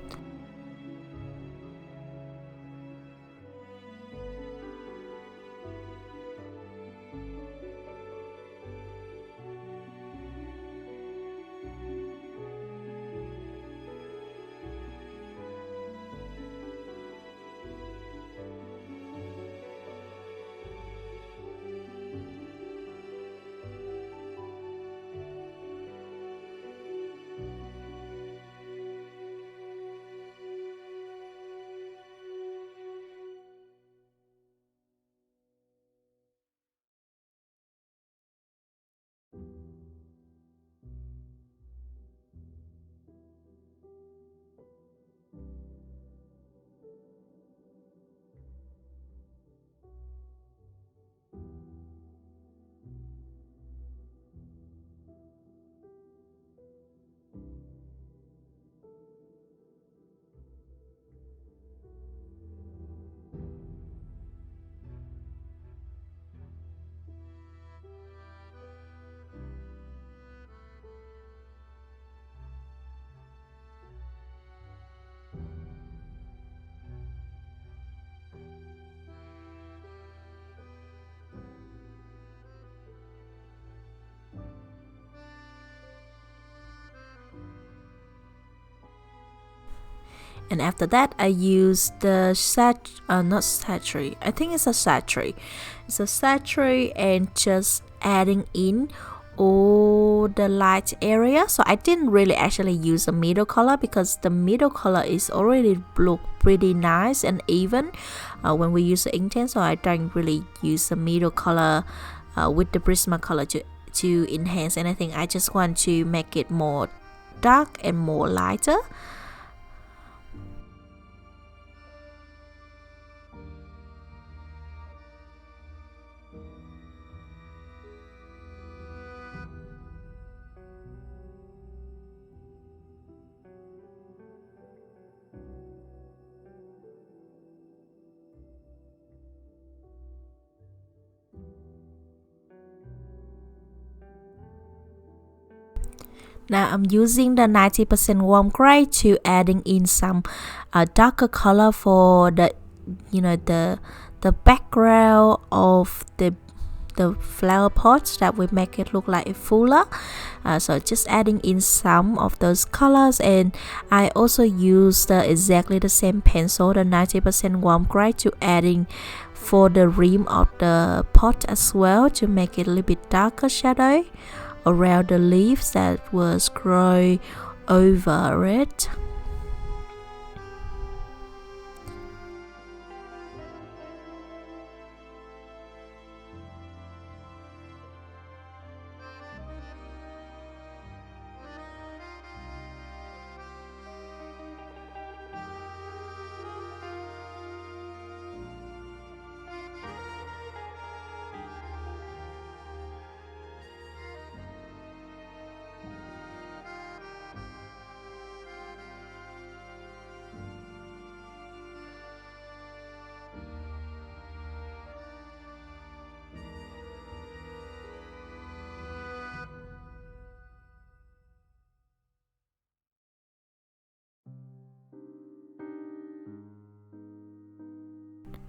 S1: And after that, I use the not satchel, I think it's a satchel. It's a satchel, and just adding in all for the light area. So I didn't really actually use a middle color because the middle color is already look pretty nice and even when we use the Inktense. So I don't really use the middle color with the Prismacolor to enhance anything. I just want to make it more dark and more lighter. Now I'm using the 90% warm gray to adding in some darker color for the the background of the flower pots that will make it look like a fuller. So just adding in some of those colors, and I also use exactly the same pencil, the 90% warm gray, to adding for the rim of the pot as well to make it a little bit darker shadow around the leaves that was grow over it.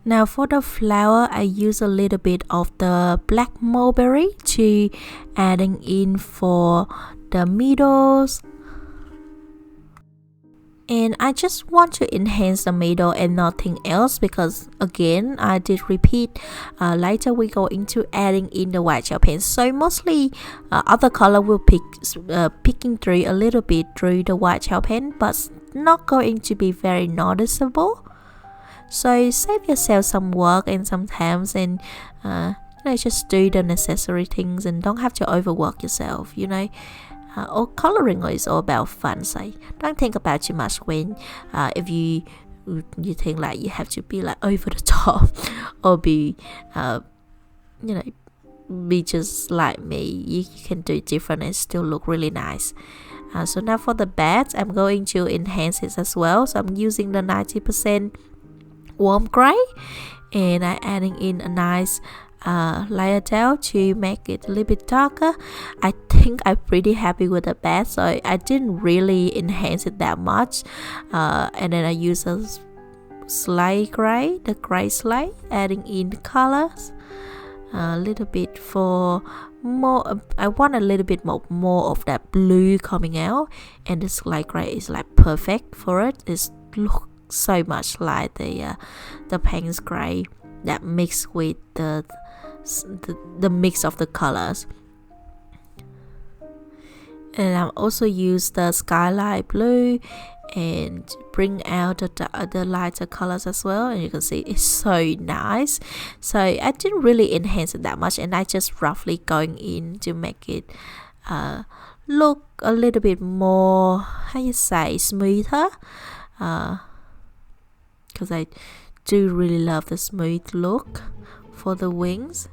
S1: Now for the flower, I use a little bit of the black mulberry to adding in for the middles. And I just want to enhance the middle and nothing else, because again I did repeat later we go into adding in the white gel pen. So mostly other color will picking through a little bit through the white gel pen, but not going to be very noticeable. So save yourself some work and sometimes, and just do the necessary things and don't have to overwork yourself, or coloring is all about fun. So don't think about too much when if you think like you have to be like over the top or be be just like me. You can do it different and still look really nice. So now for the bats, I'm going to enhance it as well. So I'm using the 90% warm gray, and I'm adding in a nice layer down to make it a little bit darker. I think I'm pretty happy with the bat, so I didn't really enhance it that much. And then I use a slate gray, the gray slate, adding in the colors a little bit for more. I want a little bit more of that blue coming out, and the slate gray is like perfect for it. It's look so much like the Payne's gray that mixed with the mix of the colors. And I also use the skylight blue and bring out the lighter colors as well, and you can see it's so nice. So I didn't really enhance it that much, and I just roughly going in to make it look a little bit more, how you say, smoother, because I do really love the smooth look for the wings.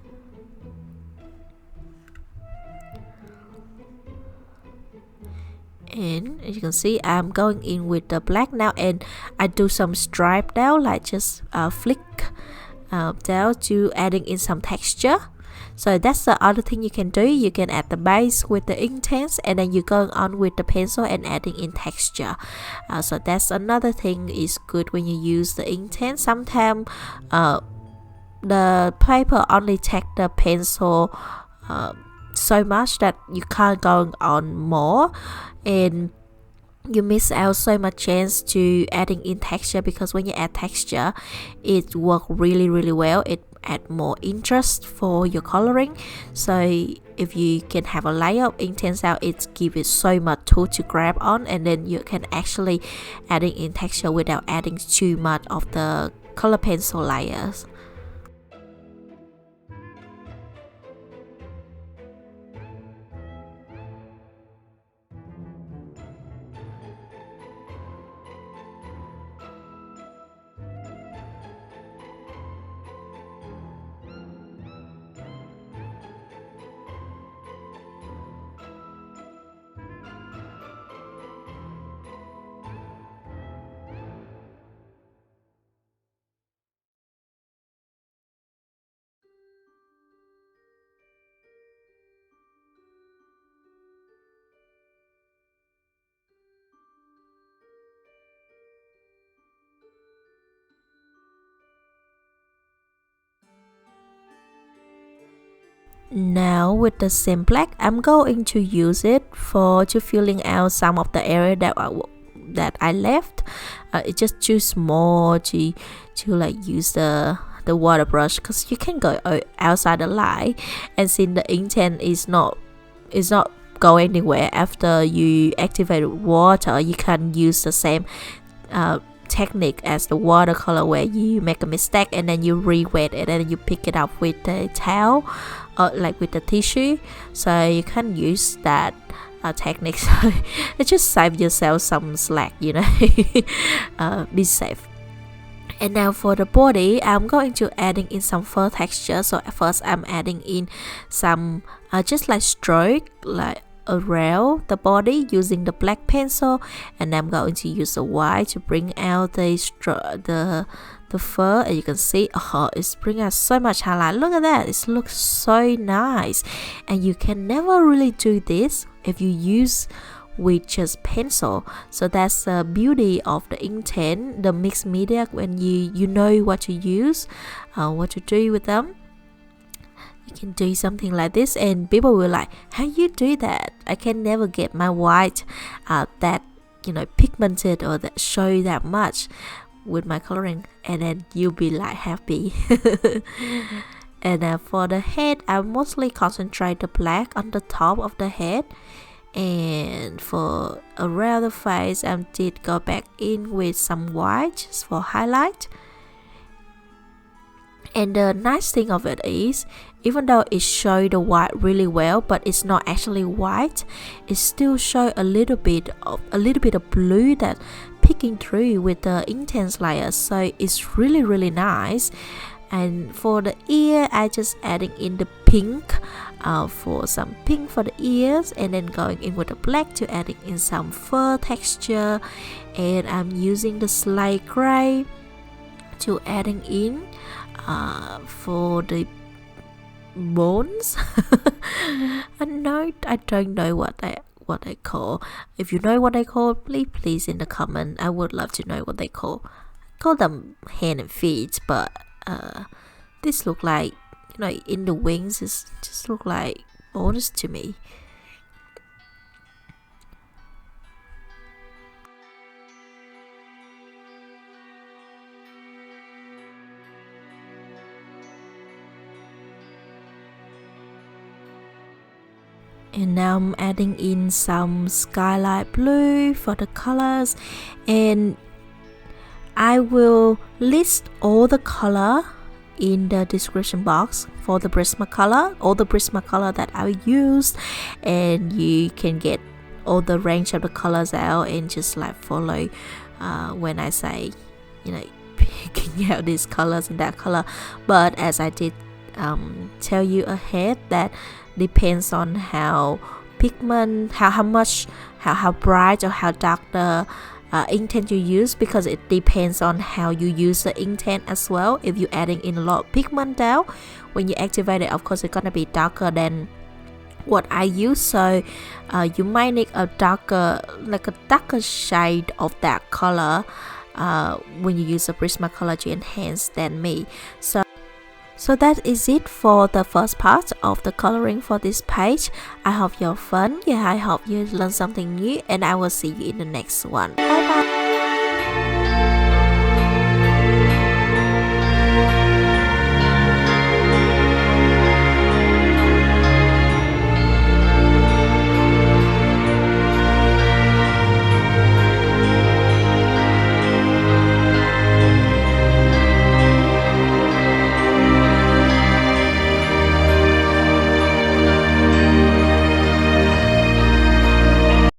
S1: And as you can see, I'm going in with the black now, and I do some stripe down, like just flick down to adding in some texture. So that's the other thing you can do. You can add the base with the Inktense, and then you're going on with the pencil and adding in texture. So that's another thing is good when you use the Inktense. Sometimes the paper only take the pencil so much that you can't go on more, and you miss out so much chance to adding in texture, because when you add texture, it works really well. It add more interest for your coloring. So if you can have a layer of Inktense out, it gives it so much tool to grab on, and then you can actually adding in texture without adding too much of the color pencil layers. Now with the same black, I'm going to use it to filling out some of the area that I left. It's just too small to like use the water brush, because you can go outside the light, and since the Inktense is not go anywhere after you activate water, you can use the same technique as the watercolor, where you make a mistake and then you re-wet it and then you pick it up with the towel or like with the tissue. So you can use that technique. So it just save yourself some slack, you know. Be safe. And now for the body, I'm going to adding in some fur texture. So at first I'm adding in some just like stroke like around the body using the black pencil, and I'm going to use the white to bring out the fur. And you can see it's bringing out so much highlight. Look at that, it looks so nice. And you can never really do this if you use with just pencil. So that's the beauty of the Inktense, the mixed media, when you know what to use, what to do with them. You can do something like this and people will like, how you do that? I can never get my white that, you know, pigmented or that show that much with my coloring. And then you'll be like happy. And for the head, I mostly concentrate the black on the top of the head. And for around the face, I did go back in with some white just for highlight. And the nice thing of it is, even though it shows the white really well, but it's not actually white, it still shows a little bit of blue that peeking through with the Inktense layer. So it's really nice. And for the ear, I just adding in the pink for some pink for the ears, and then going in with the black to adding in some fur texture. And I'm using the slate gray to adding in for the bones. I don't know what they call. If you know what they call, please in the comment. I would love to know what they call. I call them hand and feet, but this look like, you know, in the wings, it just look like bones to me. And now I'm adding in some skylight blue for the colors, and I will list all the color in the description box for the Prismacolor, all the Prismacolor that I used, and you can get all the range of the colors out and just like follow when I say, you know, picking out these colors and that color. But as I did tell you ahead, that depends on how pigment, how bright or how dark the Inktense you use, because it depends on how you use the Inktense as well. If you're adding in a lot of pigment down, when you activate it, of course it's gonna be darker than what I use. So you might need a darker shade of that color when you use a Prismacolor to enhance than me. So that is it for the first part of the coloring for this page. I hope you have fun. I hope you learned something new, and I will see you in the next one. Bye bye.